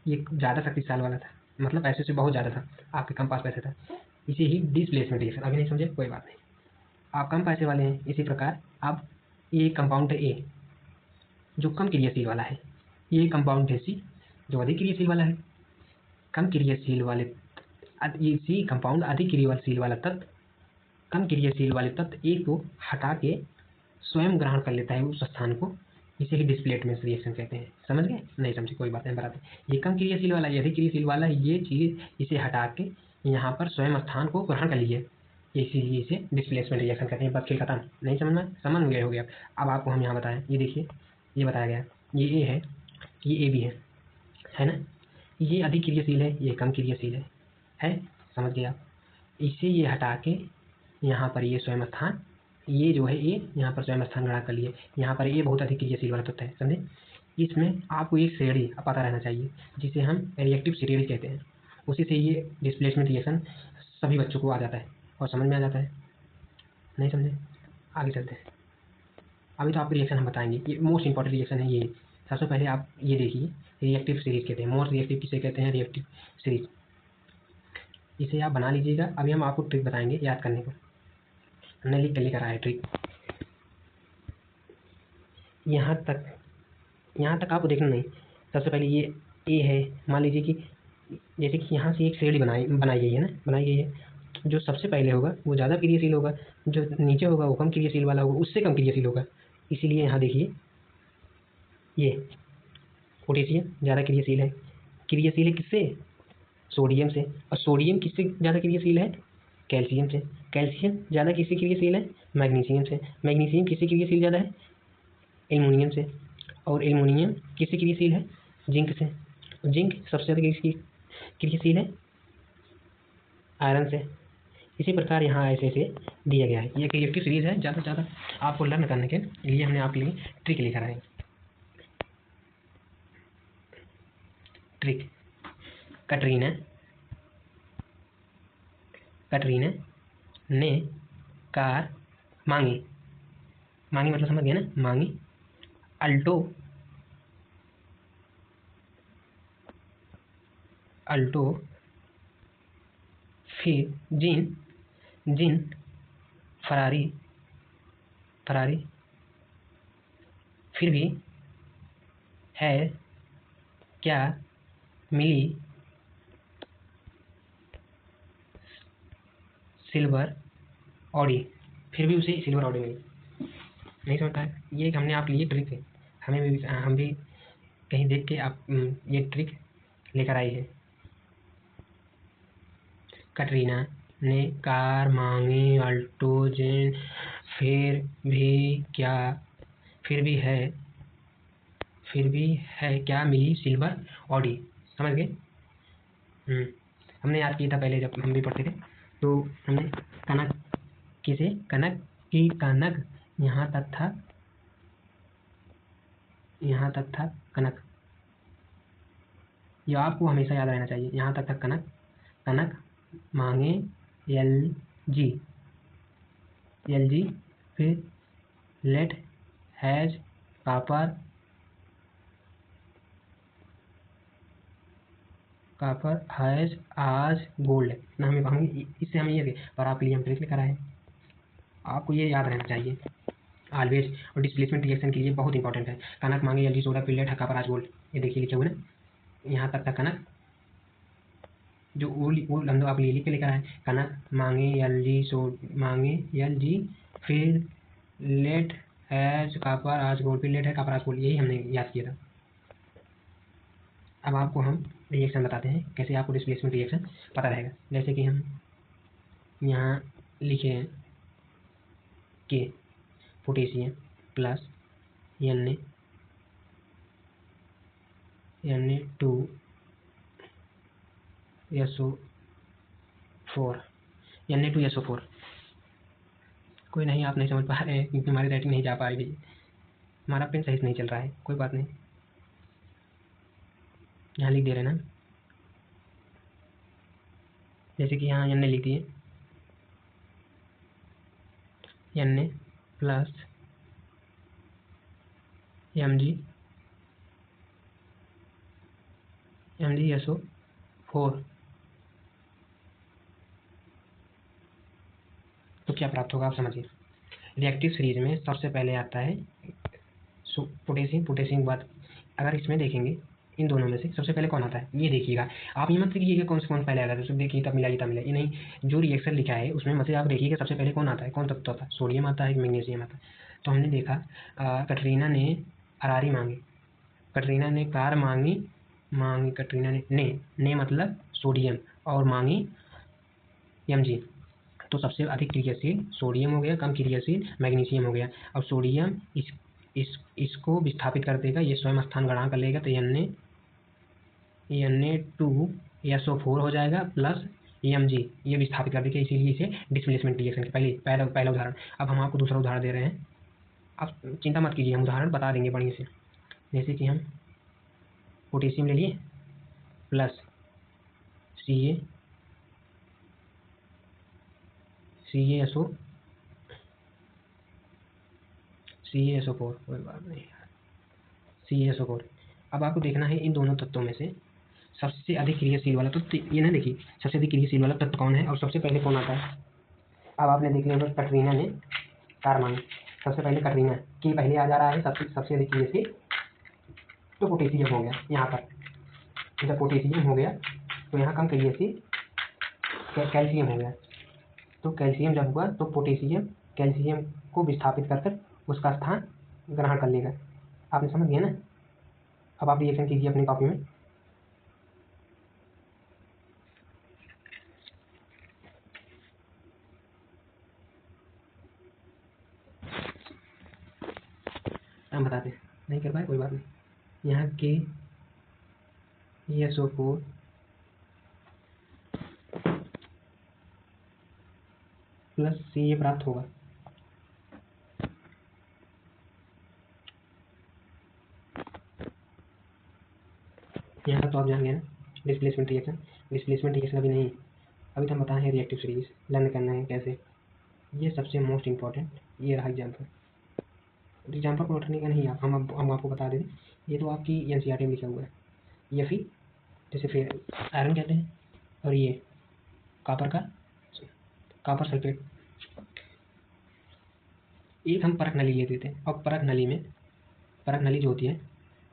ये ज़्यादा शक्तिशाली वाला था, मतलब पैसे से बहुत ज़्यादा था, आपके कम पास पैसा था, इसे ही डिस्प्लेसमेंट रिएक्शन। अभी नहीं समझे कोई बात नहीं, आप कम पैसे वाले हैं। इसी प्रकार आप, ये कंपाउंड है ए जो कम क्रियाशील वाला है, ये कंपाउंड है सी जो अधिक क्रियाशील वाला है। कम क्रियाशील वाले ये सी कंपाउंड अधिक क्रियाशील वाला तत्व, कम क्रियाशील वाले तत्व ए को हटा के स्वयं ग्रहण कर लेता है उस स्थान को, इसे ही डिस्प्लेसमेंट रिएक्शन कहते हैं। समझ गए? नहीं समझे कोई बात नहीं, बताते हैं। ये कम क्रियाशील वाला, ये अधिक क्रियाशील वाला, ये चीज़ इसे हटा के यहाँ पर स्वयं स्थान को ग्रहण कर लीजिए, इसीलिए इसे डिस्प्लेसमेंट रिएक्शन कहते हैं। बात खेल खत्म। नहीं समझ गए हो गया। अब आपको हम यहाँ बताएं, ये देखिए, ये बताया गया, ये ए है, ये ए भी है ना, ये अधिक क्रियाशील है, ये कम क्रियाशील है, समझ गए आप? इसे ये हटा के यहाँ पर ये स्वयं स्थान, ये जो है ये यहाँ पर स्वयं स्थान ग्रहण कर लिए, यहाँ पर ये बहुत अधिक क्रियाशील वाला तत्व है, समझे? इसमें आपको एक श्रेणी पता रहना चाहिए, जिसे हम रिएक्टिव श्रेणी कहते हैं, उसी से ये डिस्प्लेसमेंट रिएक्शन सभी बच्चों को आ जाता है और समझ में आ जाता है। नहीं समझे? आगे चलते हैं। अभी तो आपको रिएक्शन हम बताएंगे, ये मोस्ट इंपॉर्टेंट रिएक्शन है ये। सबसे पहले आप ये देखिए, रिएक्टिव सीरीज कहते हैं, मोस्ट रिएक्टिव किसे कहते हैं? Reactive series. इसे आप बना लीजिएगा, अभी हम आपको ट्रिक बताएंगे याद करने को, हमने लेकर आया ट्रिक। यहाँ तक आपको देखना नहीं। सबसे पहले ये ए है, मान लीजिए कि जैसे कि यहाँ से एक श्रेणी बनाई गई है ना, बनाई गई है। जो सबसे पहले होगा वो ज़्यादा क्रियाशील होगा, जो नीचे होगा वो कम क्रियाशील वाला होगा, उससे कम क्रियाशील होगा। इसीलिए यहाँ देखिए, ये पोटेशियम ज़्यादा क्रियाशील है। क्रियाशील है किससे? सोडियम से। और सोडियम किससे ज़्यादा क्रियाशील है? कैल्शियम से। कैल्शियम ज़्यादा किससे क्रियाशील है? मैग्नीशियम से। मैग्नीशियम किससे क्रियाशील ज़्यादा है? एल्युमिनियम से। और एल्युमिनियम किससे क्रियाशील है? जिंक से। जिंक सबसे ज़्यादा किसकी क्रियाशील है? आयरन से। इसी प्रकार यहाँ ऐसे ऐसे दिया गया है। ये एक रिएक्टिव सीरीज है, ज़्यादा से ज़्यादा आपको लर्न करने के लिए हमने आपके लिए ट्रिक लेकर आए। ट्रिक, कैटरीना ने कार मांगी, मांगी मतलब समझ गए ना, मांगी। अल्टो, अल्टो, फिर जिन, जिन, फरारी, फरारी, फिर भी है क्या मिली सिल्वर ऑडी, फिर भी उसे सिल्वर ऑडी मिली। नहीं समझता है, ये हमने आपके लिए ट्रिक है, हम भी कहीं देख के आप ये ट्रिक लेकर आई है। कटरीना ने कार मांगी, अल्टो, जिन, फिर भी क्या, फिर भी है क्या मिली सिल्वर ऑडी। समझ गए? हमने याद किया था पहले जब हम भी पढ़ते थे, तो हमने कनक किसे, कनक की, कनक यहाँ तक था कनक, ये आपको हमेशा याद रहना चाहिए। यहाँ तक था कनक, कनक मांगे LG, LG, फिर lead has copper, copper has आज गोल्ड ना, हम इससे हमें ये पर आपके लिए हम ट्रिक लेकर आए, आपको ये याद रहना चाहिए ऑलवेज। और डिस्प्लेसमेंट रिएक्शन के लिए बहुत इंपॉर्टेंट है। कनक मांगे LG सोडा, फिर लेट है कापर आज गोल्ड, ये देखिए लिखे हुए ना, यहाँ तक था कनक, जो ओल हम लोग आप लिख के लेकर आए, कनक मांगे LG, फिर लेट हैज कापर आज गोल्ड, फिर लेट है कापर आज गोल्ड, यही हमने याद किया था। अब आपको हम रिएक्शन बताते हैं कैसे आपको डिस्प्लेसमेंट रिएक्शन पता रहेगा। जैसे कि हम यहाँ लिखे हैं कि पोटेशियम प्लस Na2SO4, Na2SO4, कोई नहीं, आप नहीं समझ पा रहे हैं क्योंकि हमारी राइटिंग नहीं जा पा रही है, हमारा पेन सही से नहीं चल रहा है, कोई बात नहीं, यहाँ लिख दे रहे हैं ना, जैसे कि यहाँ Na लिख दिए, Na प्लस MgSO4, तो क्या प्राप्त होगा आप समझिए। रिएक्टिव सीरीज में सबसे पहले आता है पोटेशियम, पोटेशियम के बाद अगर इसमें देखेंगे इन दोनों में से सबसे पहले कौन आता है, ये देखिएगा। आप ये मत देखिएगा कौन से कौन पहले आएगा, तो देखिए तब मिला ये नहीं, जो रिएक्शन लिखा है उसमें मतलब आप देखिएगा सबसे पहले कौन आता है, कौन तत्व आता है, सोडियम आता है कि मैग्नीशियम आता है। तो हमने देखा कटरीना ने फरारी मांगी, कटरीना ने कार मांगी, कटरीना ने मतलब सोडियम, और मांगी Mg, तो सबसे अधिक क्रियाशील सोडियम हो गया, कम क्रियाशील मैग्नीशियम हो गया। अब सोडियम इसको विस्थापित कर देगा, ये स्वयं स्थान ग्रहण कर लेगा, तो Na2SO4 हो जाएगा प्लस Mg, ये विस्थापित कर देगा, इसीलिए इसे डिस्प्लेसमेंट रिएक्शन के पहला उदाहरण। अब हम आपको दूसरा उदाहरण दे रहे हैं, आप चिंता मत कीजिए, हम उदाहरण बता देंगे बढ़िया से। जैसे कि हम पोटेशियम ले लिए प्लस CaSO4, कोई बात नहीं, CaSO4। अब आपको देखना है इन दोनों तत्वों में से सबसे अधिक क्रियाशील वाला तत्व, ये ना देखिए सबसे अधिक क्रियाशील वाला तत्व कौन है और सबसे पहले कौन आता है। अब आपने देख लिया कटरीना ने कार मांगी, सबसे पहले कटरीना की पहले आ जा रहा है सबसे अधिक क्रियाशील, तो पोटेशियम हो गया यहाँ पर, जब पोटेशियम हो गया तो यहाँ कम क्रियाशील कैल्शियम हो गया, तो कैल्शियम जब हुआ तो पोटेशियम कैल्शियम को विस्थापित कर उसका स्थान ग्रहण कर लेगा। आपने समझ गया ना? अब आप रिएक्शन कीजिए अपनी कॉपी में। हम बताते हैं, नहीं कर पाए कोई बात नहीं। यहाँ KaSO4 प्लस Ca प्राप्त होगा। यहाँ तक तो आप जान गए ना डिस्प्लेसमेंट रिएक्शन। डिस्प्लेसमेंट रिएक्शन अभी नहीं, अभी तो हम बताए हैं रिएक्टिव सीरीज, लर्न करना है कैसे। ये सबसे मोस्ट इम्पॉर्टेंट ये रहा एग्जाम्पल। एग्जाम्पल को रखने का नहीं, हम आपको बता दें, ये तो आपकी एनसीईआरटी में लिखा हुआ है। ये फिर जैसे फिर आयरन कहते हैं, और ये कापर सल्फेट। एक हम परख नली लेते थे, और परख नली जो होती है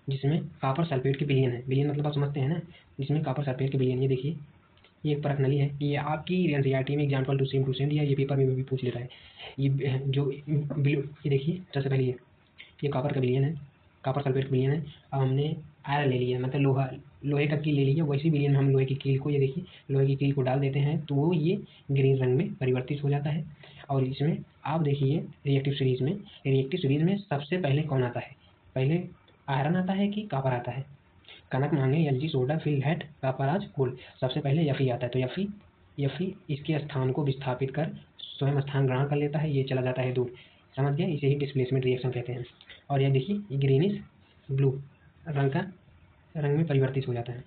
जिसमें कापर सल्फेट के बिलियन है, बिलियन मतलब आप समझते हैं ना, जिसमें कापर सल्फेट के बिलियन, ये देखिए ये एक परख नली है। ये आपकी एनसीईआरटी में एग्जाम्पल टू सेम दिया, ये पेपर में भी पूछ लेता है। ये जो ब्लू, ये देखिए सबसे पहले ये कापर का बिलियन है, कापर सल्फेट का बिलियन है। अब हमने आयरन ले लिया, मतलब लोहे का कील ले लिया, वैसी बिलियन में हम लोहे की कील को, ये देखिए लोहे की कील को डाल देते हैं तो वो ये ग्रीन रंग में परिवर्तित हो जाता है। और इसमें आप देखिए रिएक्टिव सीरीज में सबसे पहले कौन आता है? पहले आयरन आता है कि कापर आता है? कनक मांगे एलजी सोडा फिल हैट कापराज गोल्ड, सबसे पहले एफ आता है। तो एफ इसके स्थान को विस्थापित कर स्वयं स्थान ग्रहण कर लेता है, ये चला जाता है दूर। समझ गए? इसे ही डिस्प्लेसमेंट रिएक्शन कहते हैं। और यह देखिए ये ग्रीनिश ब्लू रंग में परिवर्तित हो जाता है,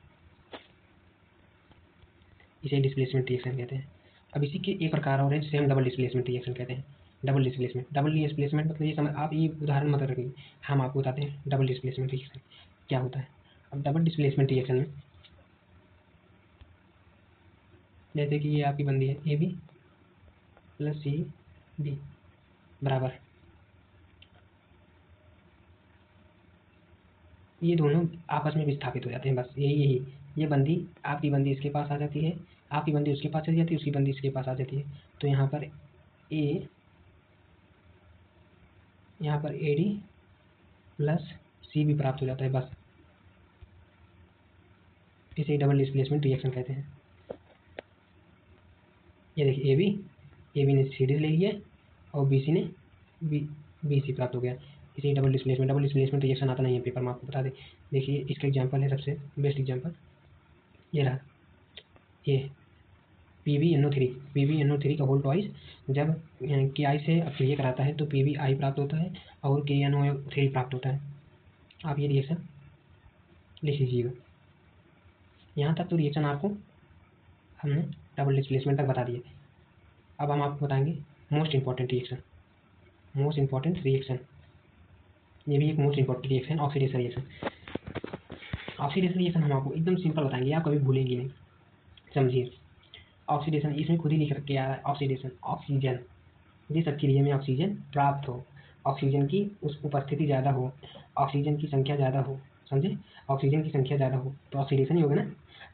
इसे डिस्प्लेसमेंट रिएक्शन कहते हैं। अब इसी के एक प्रकार और है जिसे हम डबल डिस्प्लेसमेंट रिएक्शन कहते हैं। डबल डिस्प्लेसमेंट मतलब ये समझ, आप ये उदाहरण मत रखिए, हम आपको बताते हैं डबल डिस्प्लेसमेंट रिएक्शन क्या होता है। अब डबल डिस्प्लेसमेंट रिएक्शन में जैसे कि ये आपकी बंदी है A B plus C B बराबर, ये दोनों आपस में विस्थापित हो जाते हैं, बस यही ये बंदी, आपकी बंदी इसके पास आ जाती है, आपकी बंदी उसके पास चली जाती है, उसकी बंदी इसके पास आ जाती है। तो यहाँ पर A D plus C B प्राप्त हो जाता है, बस इसे डबल डिस्प्लेसमेंट रिएक्शन कहते हैं। ये देखिए ए बी ने सी डी ले लिया और बी सी ने बी सी प्राप्त हो गया, इसे डबल डिस्प्लेसमेंट रिएक्शन आता नहीं है पेपर में, आपको बता दें। देखिए इसका एग्जांपल है, सबसे बेस्ट एग्जांपल ये रहा, ये PbNO3 का होल ट्वाइस जब के आई से अक्रिय कराता है तो PbI प्राप्त होता है और KNO3 प्राप्त होता है। आप ये रिएक्शन लिख लीजिएगा। यहाँ तक तो रिएक्शन आपको हमने डबल डिस्प्लेसमेंट तक बता दिए। अब हम आपको बताएंगे मोस्ट इम्पॉर्टेंट रिएक्शन, ये भी एक most important reaction, oxidation reaction हम आपको एकदम सिंपल बताएंगे, आप कभी भूलेंगे नहीं। समझिए ऑक्सीडेशन, इसमें खुद ही लिख रखे आ रहा है ऑक्सीडेशन, ऑक्सीजन जिस अक्रिया में ऑक्सीजन प्राप्त हो, ऑक्सीजन की उस उपस्थिति ज़्यादा हो, ऑक्सीजन की संख्या ज़्यादा हो, समझे? ऑक्सीजन की संख्या ज़्यादा हो तो ऑक्सीडेशन ही होगा ना।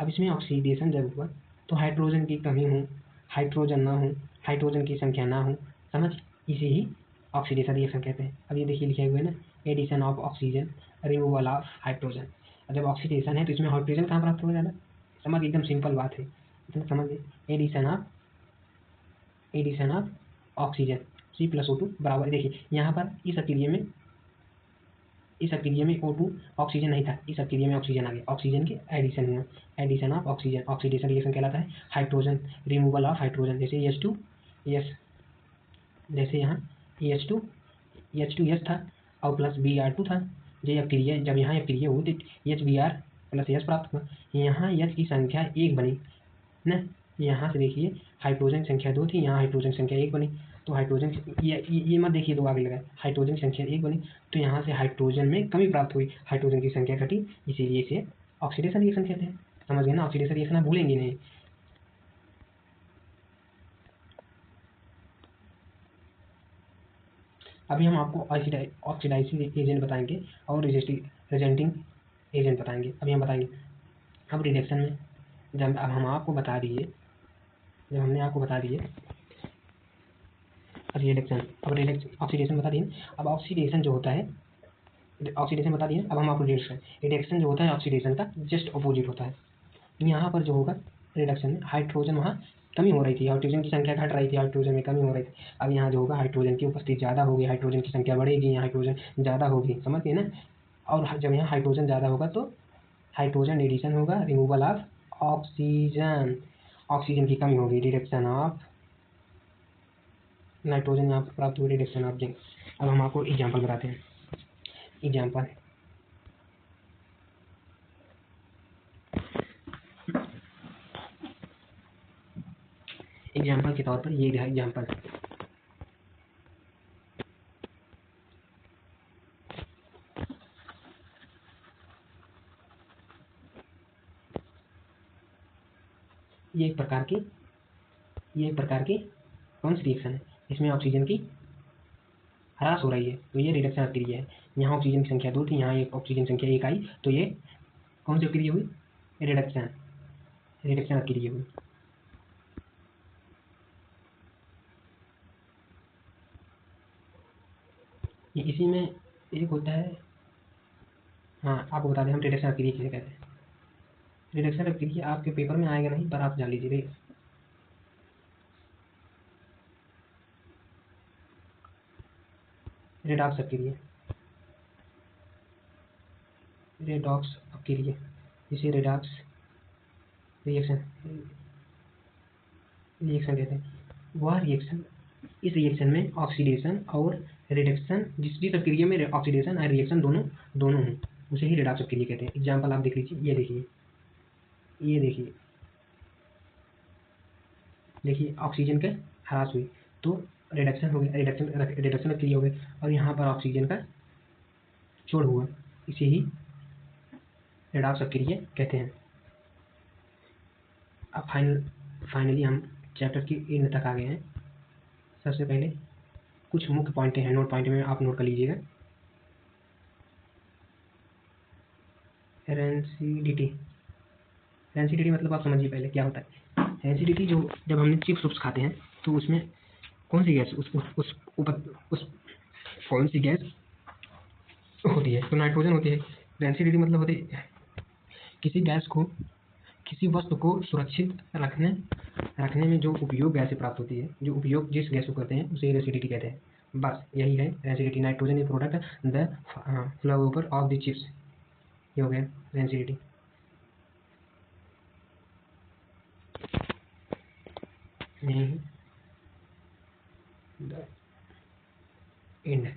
अब इसमें ऑक्सीडेशन जब हुआ तो हाइड्रोजन की कमी हो, हाइड्रोजन ना हो, हाइड्रोजन की संख्या ना हो, समझ, इसे ही ऑक्सीडेशन रिएक्शन कहते हैं। अब ये देखिए लिखे हुए ना, addition of oxygen removal of hydrogen. जब ऑक्सीडेशन है तो इसमें हाइड्रोजन कहाँ प्राप्त हो जाएगा? समझ, एकदम सिंपल बात है, इतना समझ। एडिशन ऑफ ऑक्सीजन C+O2 बराबर, देखिए यहाँ पर इस अक्रिया में O2 ऑक्सीजन नहीं था, इस अक्रिया में ऑक्सीजन आ गया, ऑक्सीजन के एडिशन हुआ, addition of oxygen, oxidation reaction कहलाता है। हाइड्रोजन रिमूवल ऑफ हाइड्रोजन, जैसे जैसे यहाँ H2 था और प्लस Br2 था, ये अक्रिया जब यहाँ अक्रिया हुई तो HBr प्लस H प्राप्त हुआ, यहाँ H की संख्या 1 बनी ना, यहाँ से देखिए हाइड्रोजन संख्या 2 थी, यहाँ हाइड्रोजन संख्या 1 बनी, तो हाइड्रोजन ये मत देखिए 2 आगे लगा, हाइड्रोजन संख्या 1 बनी तो यहाँ से हाइड्रोजन में कमी प्राप्त हुई, हाइड्रोजन की संख्या घटी, इसीलिए इसे ऑक्सीडेशन रिएक्शन कहते हैं। समझ गए ना? ऑक्सीडेशन रिएक्शन आप भूलेंगे नहीं। अभी हम आपको ऑक्सीडाइजिंग एजेंट बताएंगे और रेजेंटिंग एजेंट बताएंगे। अभी हम बताएंगे, अब रिडक्शन में जब अब हम आपको बता दिए, जब हमने आपको बता दिए रिडक्शन, अब ऑक्सीडेशन बता दिए, अब ऑक्सीडेशन जो होता है, ऑक्सीडेशन बता दिए, अब हम आपको रिडक्शन जो होता है ऑक्सीडेशन का जस्ट अपोजिट होता है। यहाँ पर जो होगा रिडक्शन में, हाइड्रोजन वहाँ कमी हो रही थी, हाइड्रोजन की संख्या घट रही थी, हाइड्रोजन में कमी हो रही थी। अब यहाँ जो होगा हाइड्रोजन की उपस्थिति ज़्यादा होगी, हाइड्रोजन की संख्या बढ़ेगी, यहाँ हाइड्रोजन ज़्यादा होगी, समझ गए ना? और जब यहाँ हाइड्रोजन ज़्यादा होगा तो हाइड्रोजन एडिशन होगा, रिमूवल ऑफ ऑक्सीजन, ऑक्सीजन की कमी होगी, रिडक्शन ऑफ नाइट्रोजन यहाँ प्राप्त हुई, रिडक्शन ऑफ जिंक। अब हम आपको एग्जाम्पल बताते हैं। एग्जाम्पल के तौर पर ये रहा एग्जाम्पल, ये एक प्रकार की कौन सी रिएक्शन है, इसमें ऑक्सीजन की ह्रास हो रही है, तो ये रिडक्शन अक्रिया है। यहाँ ऑक्सीजन की संख्या 2 थी, यहाँ एक ऑक्सीजन संख्या 1 आई, तो ये कौन सी अक्रिया हुई, रिडक्शन अक्रिया हुई। ये इसी में एक होता है, हाँ आपको बता दें हम रिडक्शन अक्रिया किसे कहते हैं। रिडक्शन अक्रिया आपके पेपर में आएगा नहीं, पर आप जान लीजिए। रेडॉक्स अक्रिया, जिसे रेडॉक्स रिएक्शन कहते हैं। वह रिएक्शन, इस रिएक्शन में ऑक्सीडेशन और रिडक्शन, जिस अक्रिया में ऑक्सीडेशन और रिएक्शन दोनों हों, उसे ही रेडॉक्स अक्रिया कहते हैं। एग्जाम्पल आप देख लीजिए, ये देखिए ऑक्सीजन का ह्रास हुई तो रिडक्शन हो गया, रिडक्शन अक्रिया हो गई, और यहाँ पर ऑक्सीजन का जोड़ हुआ, इसे ही रेडॉक्स अक्रिया कहते हैं। अब फाइनली हम चैप्टर की एंड तक आ गए हैं। सबसे पहले कुछ मुख्य पॉइंट हैं, नोट पॉइंट में आप नोट कर लीजिएगा। रेंसिडिटी मतलब आप समझिए पहले क्या होता है। रेंसिडिटी, जो जब हमने चिप्स खाते हैं तो उसमें कौन सी गैस उस कौन सी गैस होती है, तो नाइट्रोजन होती है। रेंसिडिटी मतलब होती है किसी गैस को, किसी वस्तु को सुरक्षित रखने में जो उपयोग गैसें प्राप्त होती है, जो उपयोग जिस गैस को करते हैं उसे रेसिडिटी कहते हैं। बस यही है रेसिडिटी। Nitrogen a product the flower of the chips, ये हो गया रेसिडिटी। यही द एंड।